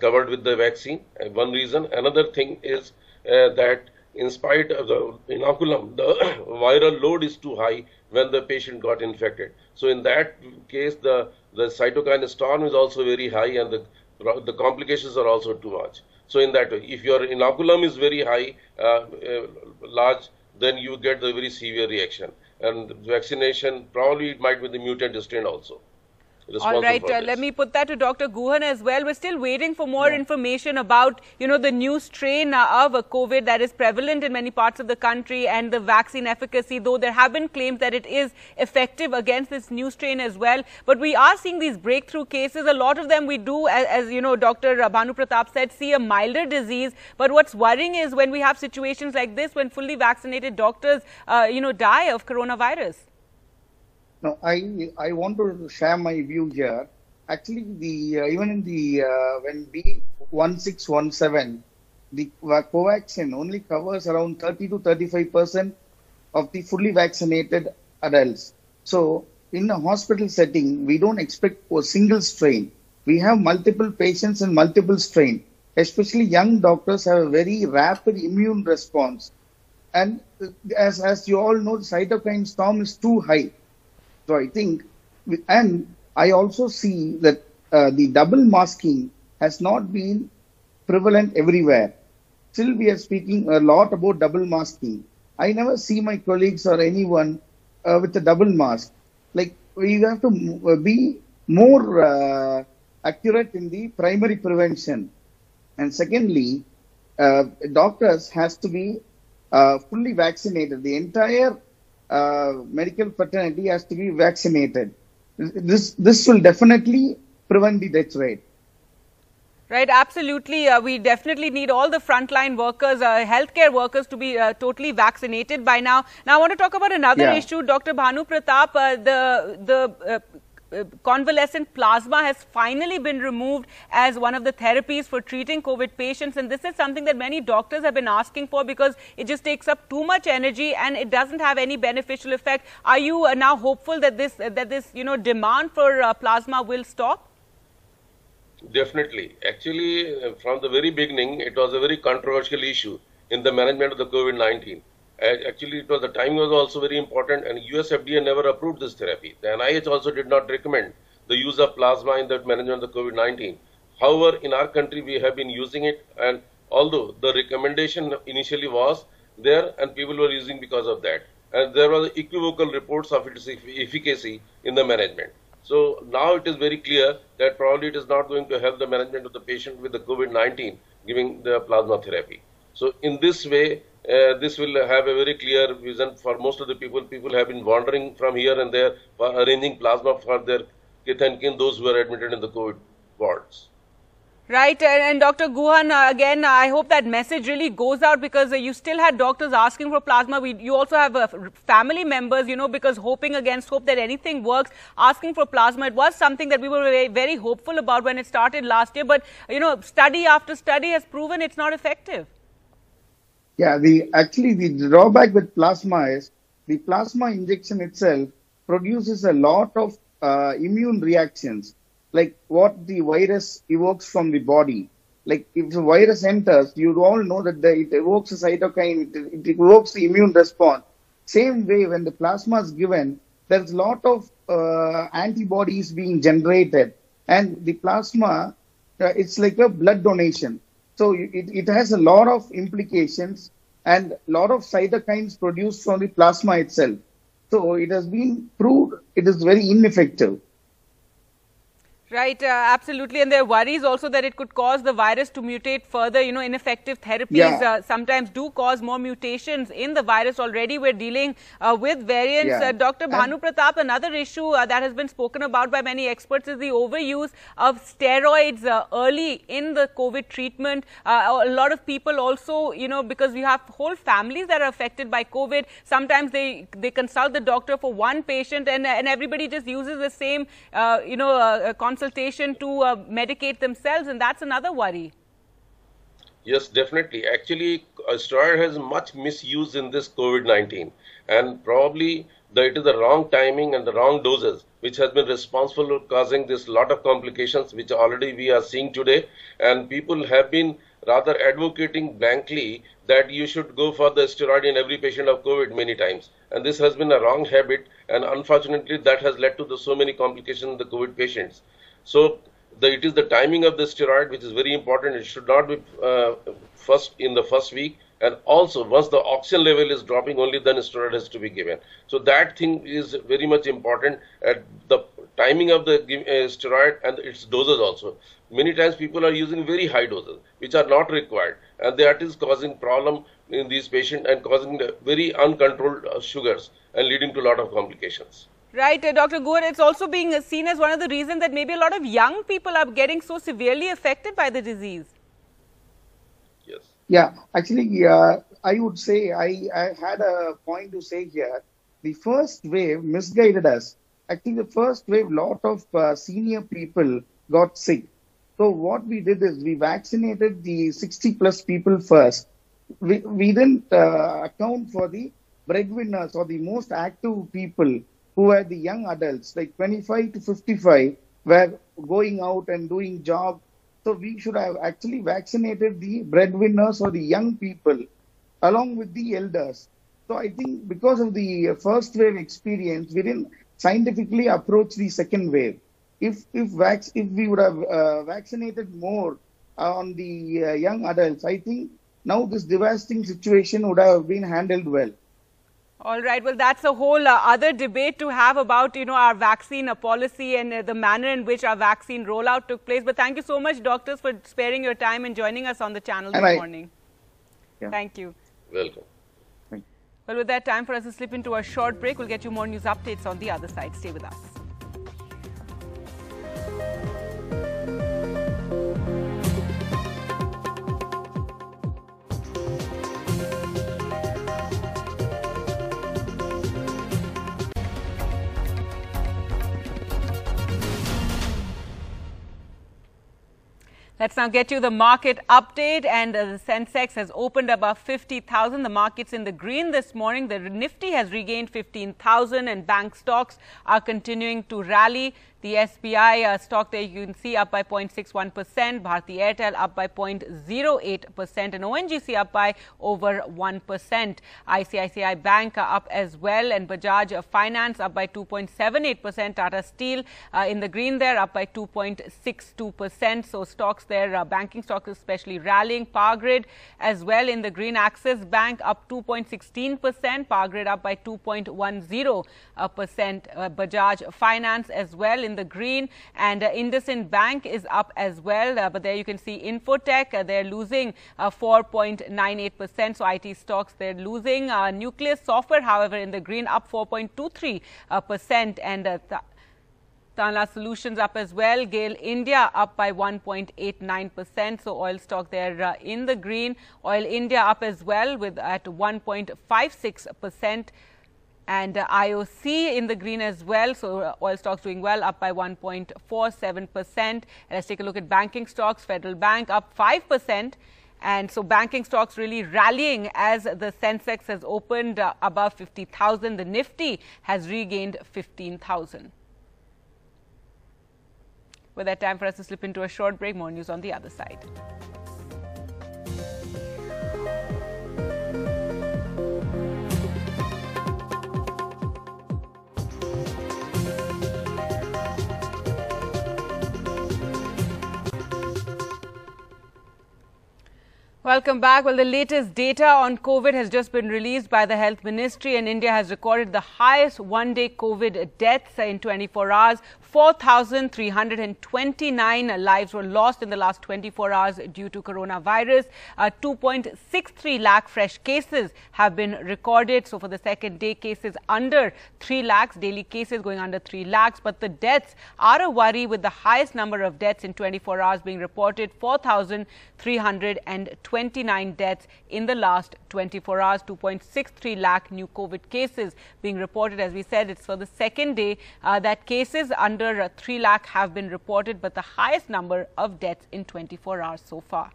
covered with the vaccine. One reason. Another thing is that in spite of the inoculum, the viral load is too high when the patient got infected. So in that case, the cytokine storm is also very high, and the complications are also too much. So in that way, if your inoculum is very high, large, then you get the very severe reaction. And vaccination, probably it might be the mutant strain also. All right, let me put that to Dr. Guhan as well. We're still waiting for more information about, the new strain of COVID that is prevalent in many parts of the country and the vaccine efficacy, though there have been claims that it is effective against this new strain as well. But we are seeing these breakthrough cases. A lot of them we do, as Dr. Bhanu Pratap said, see a milder disease. But what's worrying is when we have situations like this, when fully vaccinated doctors, die of coronavirus. No, I want to share my view here. Actually, even in the when B1617, the Covaxin only covers around 30 to 35% of the fully vaccinated adults. So, in a hospital setting, we don't expect a single strain. We have multiple patients and multiple strain. Especially young doctors have a very rapid immune response, and as you all know, the cytokine storm is too high. So I think, and I also see that the double masking has not been prevalent everywhere. Still we are speaking a lot about double masking. I never see my colleagues or anyone with a double mask. Like, we have to be more accurate in the primary prevention. And secondly, doctors has to be fully vaccinated. The entire medical fraternity has to be vaccinated. This will definitely prevent the death rate. Right, absolutely. We definitely need all the frontline workers, healthcare workers to be totally vaccinated by now. Now, I want to talk about another issue. Dr. Bhanu Pratap, the convalescent plasma has finally been removed as one of the therapies for treating COVID patients, and this is something that many doctors have been asking for because it just takes up too much energy and it doesn't have any beneficial effect. Are you now hopeful that this demand for plasma will stop? Definitely. Actually, from the very beginning, it was a very controversial issue in the management of the COVID-19. Actually, the timing was also very important, and US FDA never approved this therapy. The NIH also did not recommend the use of plasma in the management of the COVID-19. However, in our country, we have been using it, and although the recommendation initially was there and people were using because of that, and there were equivocal reports of its efficacy in the management. So now it is very clear that probably it is not going to help the management of the patient with the COVID-19 giving the plasma therapy. So in this way, this will have a very clear vision for most of the people. People have been wandering from here and there for arranging plasma for their kith and kin, those who are admitted in the COVID wards. Right, and Dr. Guhan, again, I hope that message really goes out because you still had doctors asking for plasma. You also have family members, because hoping against hope that anything works, asking for plasma. It was something that we were very, very hopeful about when it started last year, but, study after study has proven it's not effective. Yeah, actually the drawback with plasma is the plasma injection itself produces a lot of immune reactions, like what the virus evokes from the body. Like if the virus enters, you all know that it evokes a cytokine, it evokes the immune response. Same way, when the plasma is given, there's a lot of antibodies being generated, and the plasma, it's like a blood donation. So it has a lot of implications and a lot of cytokines produced from the plasma itself. So it has been proved it is very ineffective. Right, absolutely. And there are worries also that it could cause the virus to mutate further. Ineffective therapies sometimes do cause more mutations in the virus. Already we're dealing with variants. Dr. Bhanu Pratap, another issue that has been spoken about by many experts is the overuse of steroids early in the COVID treatment. A lot of people also, because you have whole families that are affected by COVID, sometimes they consult the doctor for one patient and everybody just uses the same, consultation to medicate themselves, and that's another worry. Yes, definitely. Actually, steroid has much misuse in this COVID-19, and probably it is the wrong timing and the wrong doses which has been responsible for causing this lot of complications which already we are seeing today, and people have been rather advocating blankly that you should go for the steroid in every patient of COVID many times, and this has been a wrong habit, and unfortunately that has led to so many complications in the COVID patients. So it is the timing of the steroid which is very important. It should not be in the first week, and also once the oxygen level is dropping, only then steroid has to be given. So that thing is very much important at the timing of the steroid and its doses also. Many times people are using very high doses which are not required, and that is causing problem in these patients and causing very uncontrolled sugars and leading to a lot of complications. Right, Dr. Guhan, it's also being seen as one of the reasons that maybe a lot of young people are getting so severely affected by the disease. Yes. Yeah, actually, I would say I had a point to say here. The first wave misguided us. Actually, the first wave, lot of senior people got sick. So what we did is we vaccinated the 60+ people first. We didn't account for the breadwinners or the most active people who were the young adults, like 25 to 55, were going out and doing jobs. So we should have actually vaccinated the breadwinners or the young people along with the elders. So I think because of the first wave experience, we didn't scientifically approach the second wave. If we would have vaccinated more on the young adults, I think now this devastating situation would have been handled well. All right. Well, that's a whole other debate to have about, our vaccine policy and the manner in which our vaccine rollout took place. But thank you so much, doctors, for sparing your time and joining us on the channel this morning. Yeah. Thank you. Welcome. Well, with that, time for us to slip into a short break. We'll get you more news updates on the other side. Stay with us. Let's now get you the market update, and the Sensex has opened above 50,000. The market's in the green this morning. The Nifty has regained 15,000 and bank stocks are continuing to rally. The SBI stock there you can see up by 0.61%, Bharti Airtel up by 0.08% and ONGC up by over 1%. ICICI Bank up as well, and Bajaj Finance up by 2.78%. Tata Steel in the green there up by 2.62%. So stocks there, banking stocks especially rallying. Power Grid as well in the green. Axis Bank up 2.16%, Power Grid up by 2.10%. Bajaj Finance as well in the green, and IndusInd Bank is up as well, but there you can see Infotech, they're losing 4.98%, so IT stocks they're losing. Nucleus Software, however, in the green, up 4.23%, and Tanla Solutions up as well. GAIL India up by 1.89%. So oil stock there in the green. Oil India up as well with at 1.56%. And IOC in the green as well. So oil stocks doing well, up by 1.47%. Let's take a look at banking stocks. Federal Bank up 5%. And so banking stocks really rallying as the Sensex has opened above 50,000. The Nifty has regained 15,000. With that, time for us to slip into a short break. More news on the other side. Welcome back. Well, the latest data on COVID has just been released by the Health Ministry, and India has recorded the highest one-day COVID deaths in 24 hours. 4,329 lives were lost in the last 24 hours due to coronavirus. 2.63 lakh fresh cases have been recorded. So for the second day, cases under 3 lakhs, daily cases going under 3 lakhs. But the deaths are a worry, with the highest number of deaths in 24 hours being reported, 4,329 deaths in the last 24 hours. 2.63 lakh new COVID cases being reported. As we said, it's for the second day that cases under 3 lakh have been reported, but the highest number of deaths in 24 hours so far.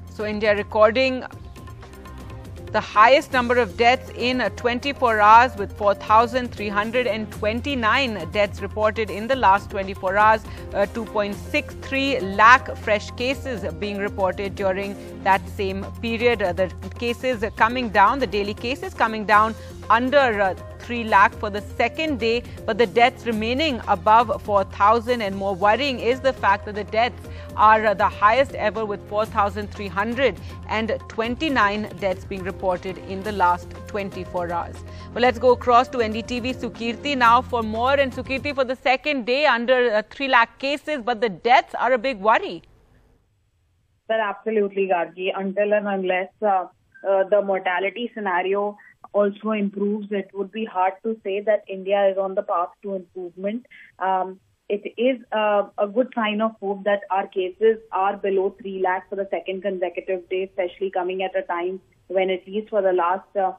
So India recording the highest number of deaths in 24 hours, with 4,329 deaths reported in the last 24 hours. 2.63 lakh fresh cases being reported during that same period. The cases coming down, the daily cases coming down under 3 lakh for the second day, but the deaths remaining above 4,000. And more worrying is the fact that the deaths are the highest ever, with 4,329 deaths being reported in the last 24 hours. Well, let's go across to NDTV Sukirti now for more. And Sukirti, for the second day under 3 lakh cases, but the deaths are a big worry. Well, absolutely, Gargi. Until and unless the mortality scenario also improves, it would be hard to say that India is on the path to improvement. It is a good sign of hope that our cases are below 3 lakhs for the second consecutive day, especially coming at a time when, at least for the last 10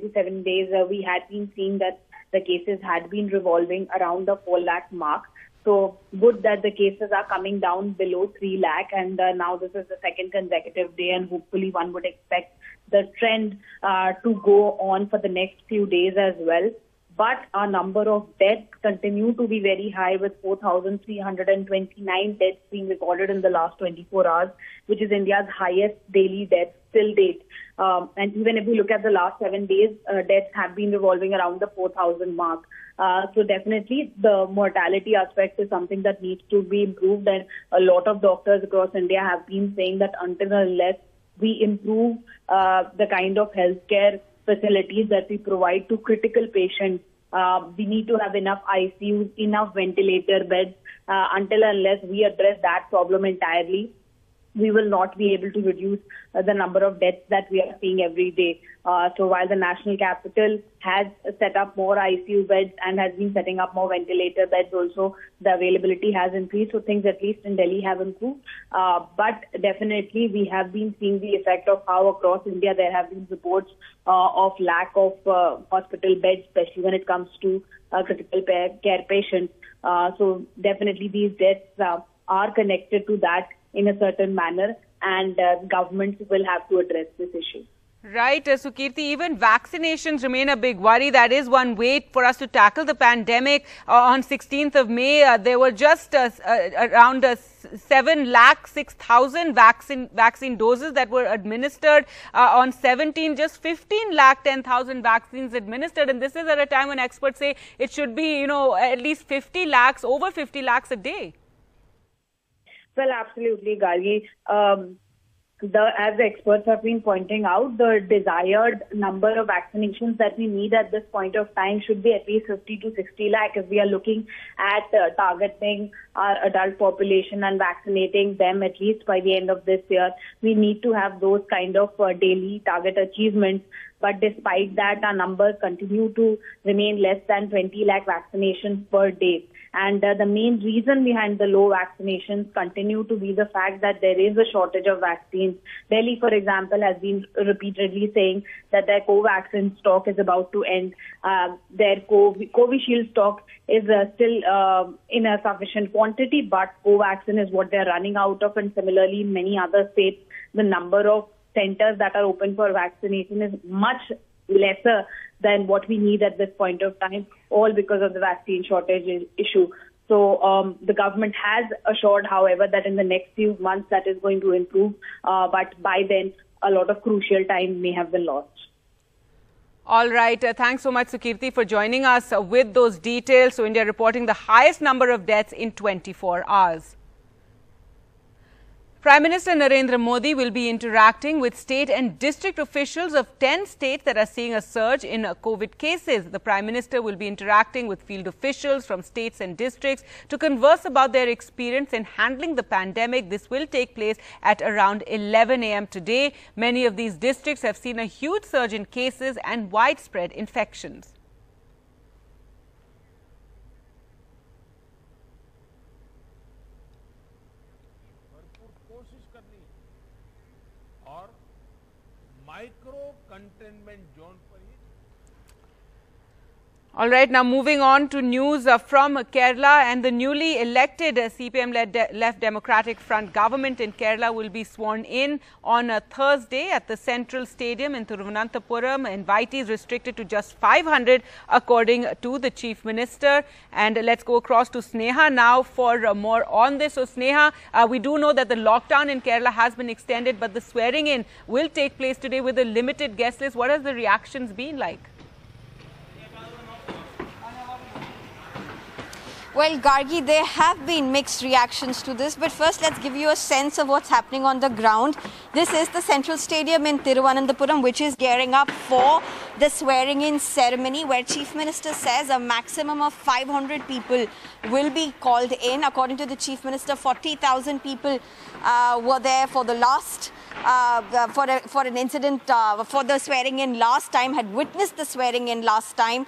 to 7 days, we had been seeing that the cases had been revolving around the 4 lakh mark. So good that the cases are coming down below 3 lakh, and now this is the second consecutive day, and hopefully one would expect the trend to go on for the next few days as well. But our number of deaths continue to be very high, with 4,329 deaths being recorded in the last 24 hours, which is India's highest daily death till date. And even if we look at the last 7 days, deaths have been revolving around the 4,000 mark. So definitely the mortality aspect is something that needs to be improved, and a lot of doctors across India have been saying that until and unless we improve the kind of healthcare facilities that we provide to critical patients, we need to have enough ICUs, enough ventilator beds. Until and unless we address that problem entirely, we will not be able to reduce the number of deaths that we are seeing every day. So while the national capital has set up more ICU beds and has been setting up more ventilator beds also, the availability has increased. So things at least in Delhi have improved. But definitely we have been seeing the effect of how across India there have been reports of lack of hospital beds, especially when it comes to critical care patients. So definitely these deaths are connected to that in a certain manner, and governments will have to address this issue. Right, Sukirti, even vaccinations remain a big worry. That is one way for us to tackle the pandemic. On 16th of May, there were just around 7,06,000 vaccine doses that were administered. On 17, just 15,10,000 vaccines administered. And this is at a time when experts say it should be, at least 50 lakhs, over 50 lakhs a day. Well, absolutely, Gargi. As the experts have been pointing out, the desired number of vaccinations that we need at this point of time should be at least 50 to 60 lakh if we are looking at targeting our adult population and vaccinating them at least by the end of this year. We need to have those kind of daily target achievements. But despite that, our numbers continue to remain less than 20 lakh vaccinations per day. And the main reason behind the low vaccinations continue to be the fact that there is a shortage of vaccines. Delhi, for example, has been repeatedly saying that their Covaxin stock is about to end. Their Covishield stock is still in a sufficient quantity, but Covaxin is what they're running out of. And similarly, in many other states, the number of centers that are open for vaccination is much lesser than what we need at this point of time, all because of the vaccine shortage issue. So the government has assured, however, that in the next few months that is going to improve. But by then, a lot of crucial time may have been lost. All right. Thanks so much, Sukirti, for joining us with those details. So India reporting the highest number of deaths in 24 hours. Prime Minister Narendra Modi will be interacting with state and district officials of 10 states that are seeing a surge in COVID cases. The Prime Minister will be interacting with field officials from states and districts to converse about their experience in handling the pandemic. This will take place at around 11 a.m. today. Many of these districts have seen a huge surge in cases and widespread infections. All right, now moving on to news from Kerala, and the newly elected CPM-led Left Democratic Front government in Kerala will be sworn in on Thursday at the Central Stadium in Thiruvananthapuram. Invitees restricted to just 500 according to the Chief Minister. And let's go across to Sneha now for more on this. So Sneha, we do know that the lockdown in Kerala has been extended, but the swearing in will take place today with a limited guest list. What has the reactions been like? Well, Gargi, there have been mixed reactions to this, but first let's give you a sense of what's happening on the ground. This is the Central Stadium in Thiruvananthapuram, which is gearing up for the swearing-in ceremony, where Chief Minister says a maximum of 500 people will be called in. According to the Chief Minister, 40,000 people were there for the last for an incident for the swearing-in last time, had witnessed the swearing-in last time.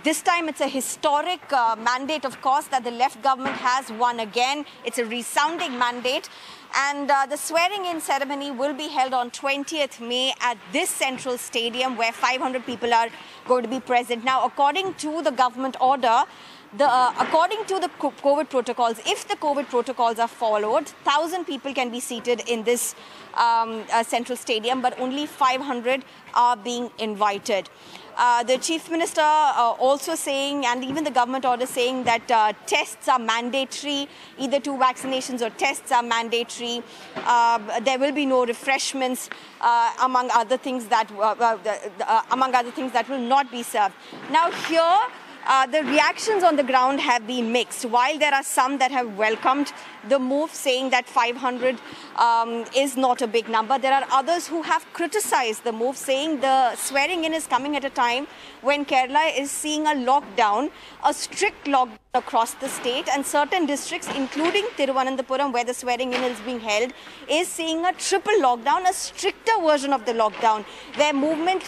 This time it's a historic mandate, of course, that the left government has won again. It's a resounding mandate. And the swearing-in ceremony will be held on 20th May at this Central Stadium, where 500 people are going to be present. Now, according to the government order, according to the COVID protocols, if the COVID protocols are followed, 1,000 people can be seated in this Central Stadium, but only 500 are being invited. The Chief Minister also saying, and even the government order saying, that tests are mandatory, either 2 vaccinations or tests are mandatory. There will be no refreshments, among other things that will not be served. Now here, the reactions on the ground have been mixed. While there are some that have welcomed the move, saying that 500 is not a big number, there are others who have criticized the move, saying the swearing in is coming at a time when Kerala is seeing a lockdown, a strict lockdown across the state, and certain districts, including Thiruvananthapuram, where the swearing in is being held, is seeing a triple lockdown, a stricter version of the lockdown, where movement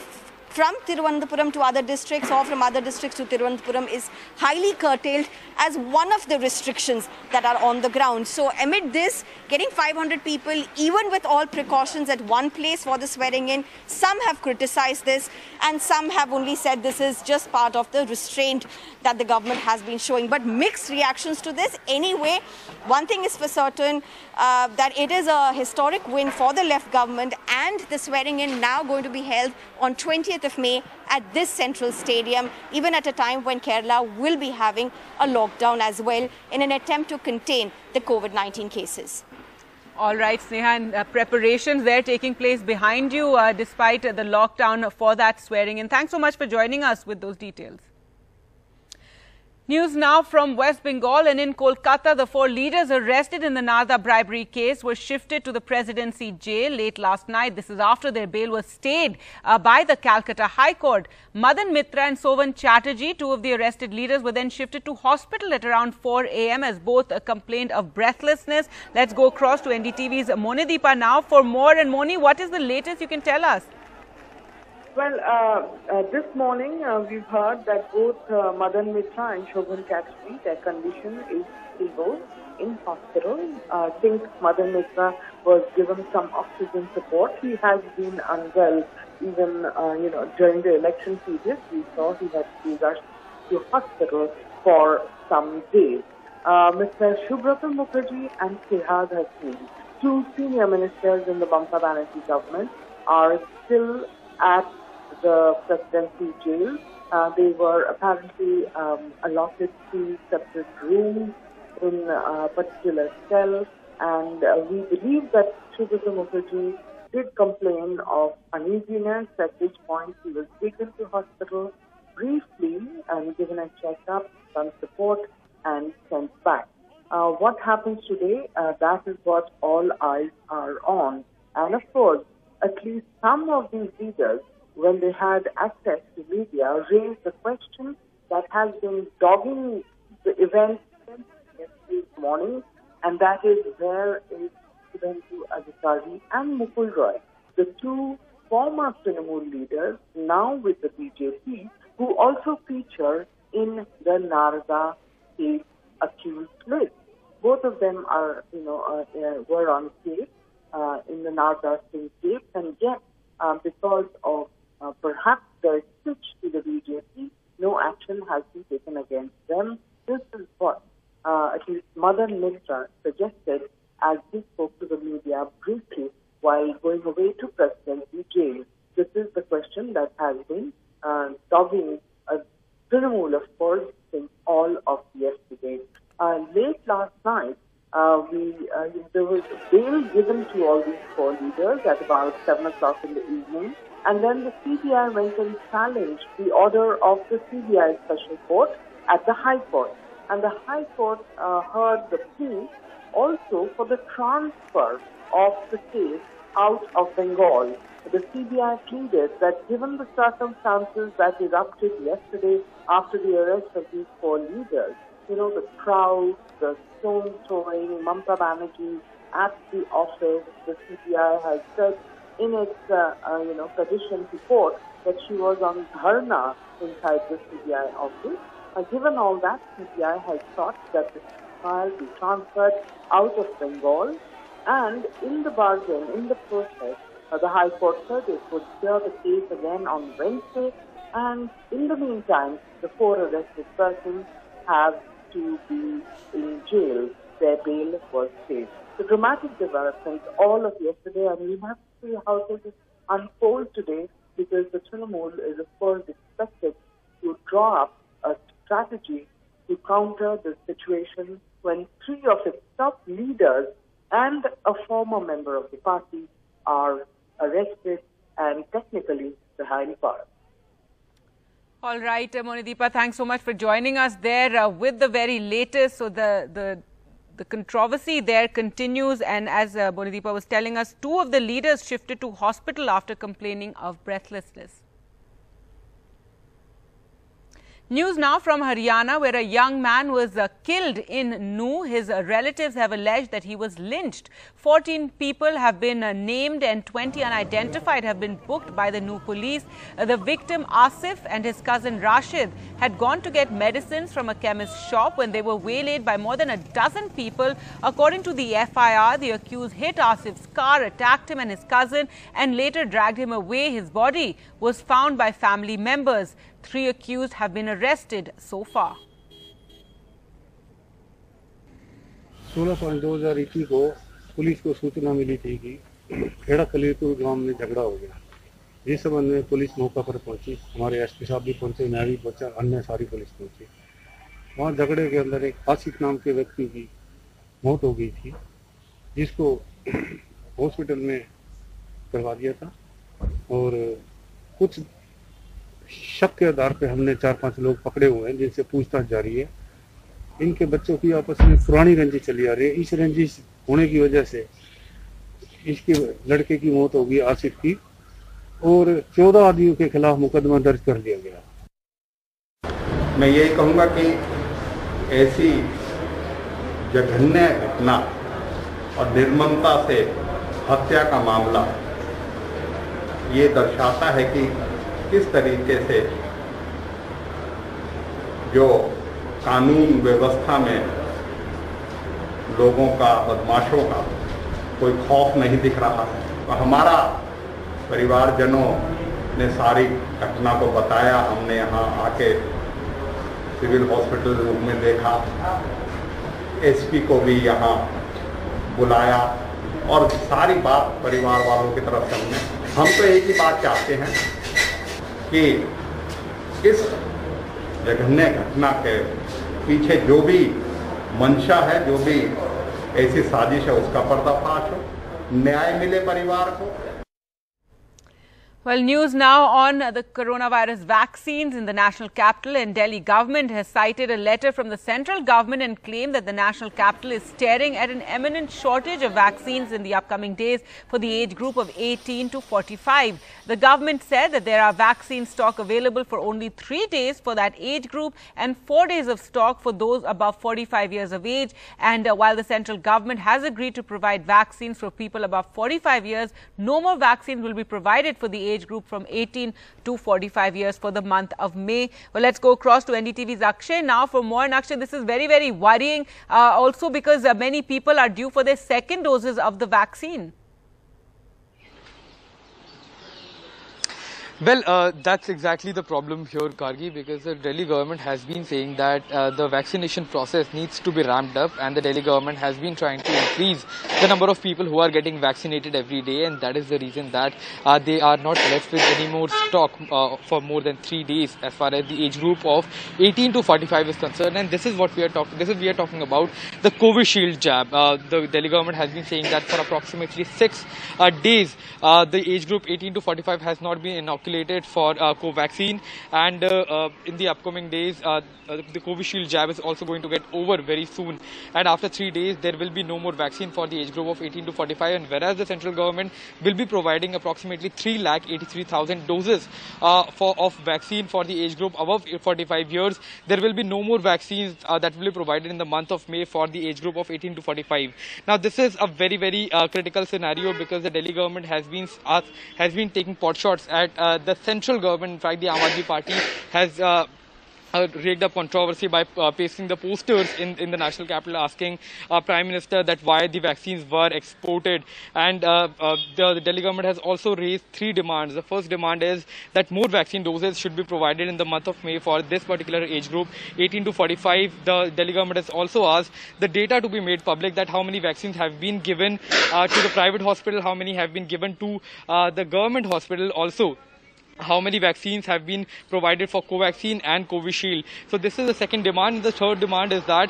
from Thiruvananthapuram to other districts or from other districts to Thiruvananthapuram is highly curtailed as one of the restrictions that are on the ground. So amid this, getting 500 people, even with all precautions, at one place for the swearing in, some have criticized this and some have only said this is just part of the restraint that the government has been showing. But mixed reactions to this. Anyway, one thing is for certain, that it is a historic win for the left government, and the swearing in now going to be held on 20th of May at this central stadium, even at a time when Kerala will be having a lockdown as well in an attempt to contain the COVID-19 cases. All right, Sneha, and preparations there taking place behind you despite the lockdown for that swearing in. Thanks so much for joining us with those details. News now from West Bengal, and in Kolkata, the 4 leaders arrested in the Narda bribery case were shifted to the presidency jail late last night. This is after their bail was stayed by the Calcutta High Court. Madan Mitra and Sovan Chatterjee, 2 of the arrested leaders, were then shifted to hospital at around 4 a.m. as both complained of breathlessness. Let's go across to NDTV's Monideepa now for more. And Moni, what is the latest you can tell us? Well, this morning we've heard that both Madan Mitra and Sovan Chatterjee, their condition is stable in hospital. I think Madan Mitra was given some oxygen support. He has been unwell even, during the election period. We saw he had to be rushed to hospital for some days. Mr. Subrata Mukherjee and Siddharth Hassan, 2 senior ministers in the Mamata Banerjee government, are still at the presidency jail. They were apparently allotted 2 separate rooms in a particular cell, and we believe that Subrata Mukherjee did complain of uneasiness, at which point he was taken to hospital briefly and given a checkup, some support, and sent back. What happens today, that is what all eyes are on. And of course, at least some of these leaders, when they had access to media, raised the question that has been dogging the event since yesterday morning, and that is, where is Sudhanshu Adhikari and Mukul Roy, the 2 former Trinamool leaders, now with the BJP, who also feature in the Narda case accused list. Both of them are, were on case in the Narda Singh case, and yet, because of perhaps their switch to the BJP, no action has been taken against them. This is what at least Madan Mitra suggested as he spoke to the media briefly while going away to presidency jail. This is the question that has been dogging Trinamool, of course, since all of yesterday. Late last night, there was bail given to all these 4 leaders at about 7 o'clock in the evening. And then the CBI went and challenged the order of the CBI Special Court at the High Court. And the High Court heard the plea also for the transfer of the case out of Bengal. The CBI pleaded that given the circumstances that erupted yesterday after the arrest of these 4 leaders, the crowd, the stone throwing, Mamata Banerjee at the office, the CBI has said in its, petition report that she was on dharna inside the CBI office. Given all that, CBI has thought that the trial be transferred out of Bengal, and in the bargain, in the process, the High Court said it would hear the case again on Wednesday, and in the meantime, the 4 arrested persons have to be in jail. Their bail was stayed. The dramatic developments all of yesterday, and we have to see how things unfold today, because the Trinamool is, of course, expected to draw up a strategy to counter the situation when 3 of its top leaders and a former member of the party are arrested and technically behind bars. All right, Monideepa, thanks so much for joining us there with the very latest. So the controversy there continues, and as Monideepa was telling us, 2 of the leaders shifted to hospital after complaining of breathlessness. News now from Haryana, where a young man was killed in Nuh. His relatives have alleged that he was lynched. 14 people have been named and 20 unidentified have been booked by the Nuh police. The victim Asif and his cousin Rashid had gone to get medicines from a chemist's shop when they were waylaid by more than a dozen people. According to the FIR, the accused hit Asif's car, attacked him and his cousin, and later dragged him away. His body was found by family members. 3 accused have been arrested so far. 16/5/2021 को police को सूचना मिली थी कि खेड़ा खलीरपुर गांव में झगड़ा हो गया। इस संबंध में पुलिस मौका पर पहुंची, हमारे एसपी साहब भी पहुंचे, मैं भी पहुंचा, अन्य सारी पुलिस पहुंची। वहां झगड़े के अंदर एक आसिफ नाम के व्यक्ति की मौत हो गई थी, जिसको हॉस्पिटल में करवा दिया था और कुछ शक के आधार पे हमने 4-5 लोग पकड़े हुए हैं, जिनसे पूछताछ जारी है। इनके बच्चों की आपस में पुरानी रंजिश चली आ रही है। इस रंजिश होने की वजह से इसके लड़के की मौत होगी, आसिफ की, और 14 आदमियों के खिलाफ मुकदमा दर्ज कर लिया गया। मैं यही कहूँगा कि ऐसी जघन्य घटना और निर्ममता से हत्या का मामला ये दर्शाता है कि किस तरीके से जो कानून व्यवस्था में लोगों का, बदमाशों का कोई खौफ नहीं दिख रहा है। तो हमारा परिवारजनों ने सारी घटना को बताया, हमने यहाँ आके सिविल हॉस्पिटल में देखा, एसपी को भी यहाँ बुलाया और सारी बात परिवार वालों की तरफ से हम तो एक ही बात चाहते हैं कि इस जघन्य घटना के पीछे जो भी मंशा है, जो भी ऐसी साजिश है, उसका पर्दाफाश हो, न्याय मिले परिवार को। Well, news now on the coronavirus vaccines in the national capital, and Delhi government has cited a letter from the central government and claimed that the national capital is staring at an imminent shortage of vaccines in the upcoming days for the age group of 18 to 45. The government said that there are vaccine stock available for only 3 days for that age group and 4 days of stock for those above 45 years of age. And while the central government has agreed to provide vaccines for people above 45 years, no more vaccines will be provided for the age group from 18 to 45 years for the month of May. Well, let's go across to NDTV's Akshay now for more. And Akshay, this is very, very worrying also because many people are due for their second doses of the vaccine. Well, that's exactly the problem here, Gargi, because the Delhi government has been saying that the vaccination process needs to be ramped up, and the Delhi government has been trying to increase the number of people who are getting vaccinated every day, and that is the reason that they are not left with any more stock for more than 3 days as far as the age group of 18 to 45 is concerned. And this is what we are talking. We are talking about the Covishield jab. The Delhi government has been saying that for approximately 6 days, the age group 18 to 45 has not been inoculated for Covaxin, and in the upcoming days the Covishield jab is also going to get over very soon, and after 3 days there will be no more vaccine for the age group of 18 to 45, and whereas the central government will be providing approximately 3,83,000 doses of vaccine for the age group above 45 years, there will be no more vaccines that will be provided in the month of May for the age group of 18 to 45. Now this is a very, very critical scenario because the Delhi government has been taking pot shots at the central government. In fact, the Aam Aadmi Party has rigged up controversy by pasting the posters in the national capital asking Prime Minister that why the vaccines were exported. And the Delhi government has also raised 3 demands. The first demand is that more vaccine doses should be provided in the month of May for this particular age group, 18 to 45. The Delhi government has also asked the data to be made public, that how many vaccines have been given to the private hospital, how many have been given to the government hospital also. how many vaccines have been provided for Covaxin and Covishield. So this is the second demand. The third demand is that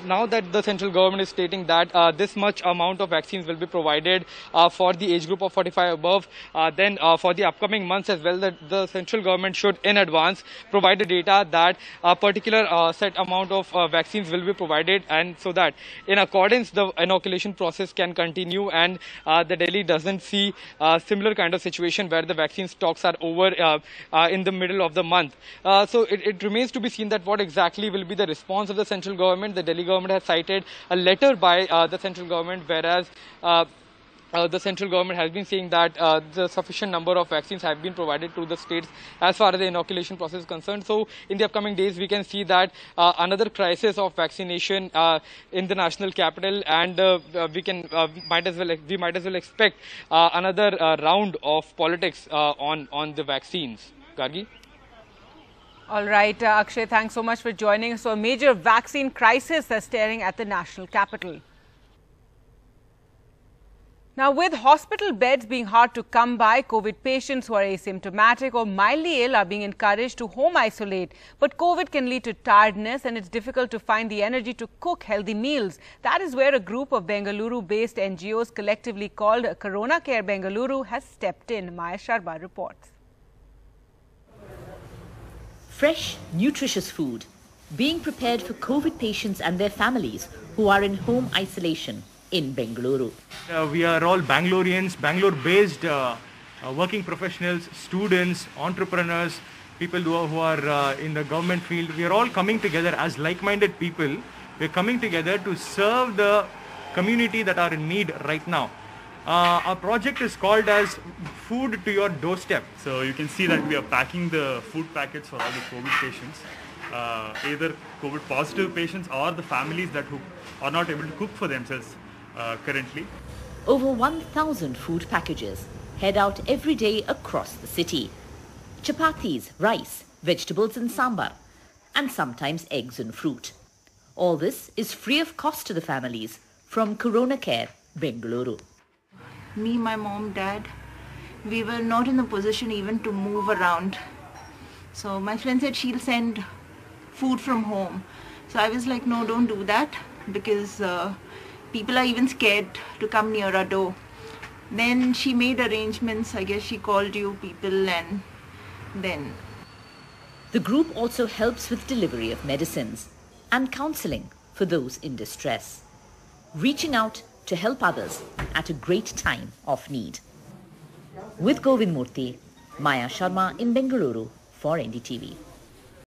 now that the central government is stating that this much amount of vaccines will be provided for the age group of 45 above, then for the upcoming months as well, that the central government should in advance provide the data that a particular set amount of vaccines will be provided, and so that in accordance the inoculation process can continue and the Delhi doesn't see a similar kind of situation where the vaccine stocks are over in the middle of the month. So it remains to be seen that what exactly will be the response of the central government. The Delhi government has cited a letter by the central government, whereas the central government has been saying that the sufficient number of vaccines have been provided to the states as far as the inoculation process is concerned. So in the upcoming days, we can see that another crisis of vaccination in the national capital, and we might as well expect another round of politics on the vaccines. Gargi? All right, Akshay, thanks so much for joining us. So a major vaccine crisis is staring at the national capital. Now, with hospital beds being hard to come by, COVID patients who are asymptomatic or mildly ill are being encouraged to home isolate. But COVID can lead to tiredness, and it's difficult to find the energy to cook healthy meals. That is where a group of Bengaluru-based NGOs collectively called Corona Care Bengaluru has stepped in. Maya Sharma reports. Fresh, nutritious food being prepared for COVID patients and their families who are in home isolation in Bengaluru. We are all Bangaloreans, Bangalore-based working professionals, students, entrepreneurs, people who are in the government field. We are all coming together as like-minded people. We are coming together to serve the community that are in need right now. Our project is called as Food to Your Doorstep. So you can see that we are packing the food packets for all the COVID patients, either COVID positive patients or the families that who are not able to cook for themselves currently. Over 1,000 food packages head out every day across the city. Chapatis, rice, vegetables and sambar, and sometimes eggs and fruit. All this is free of cost to the families from Corona Care Bengaluru. Me, my mom, dad, we were not in a position even to move around. So my friend said she'll send food from home. So I was like, no, don't do that, because people are even scared to come near our door. Then she made arrangements. I guess she called you people, and then. The group also helps with delivery of medicines and counseling for those in distress, reaching out to help others at a great time of need. With Govind Murthy, Maya Sharma in Bengaluru for NDTV.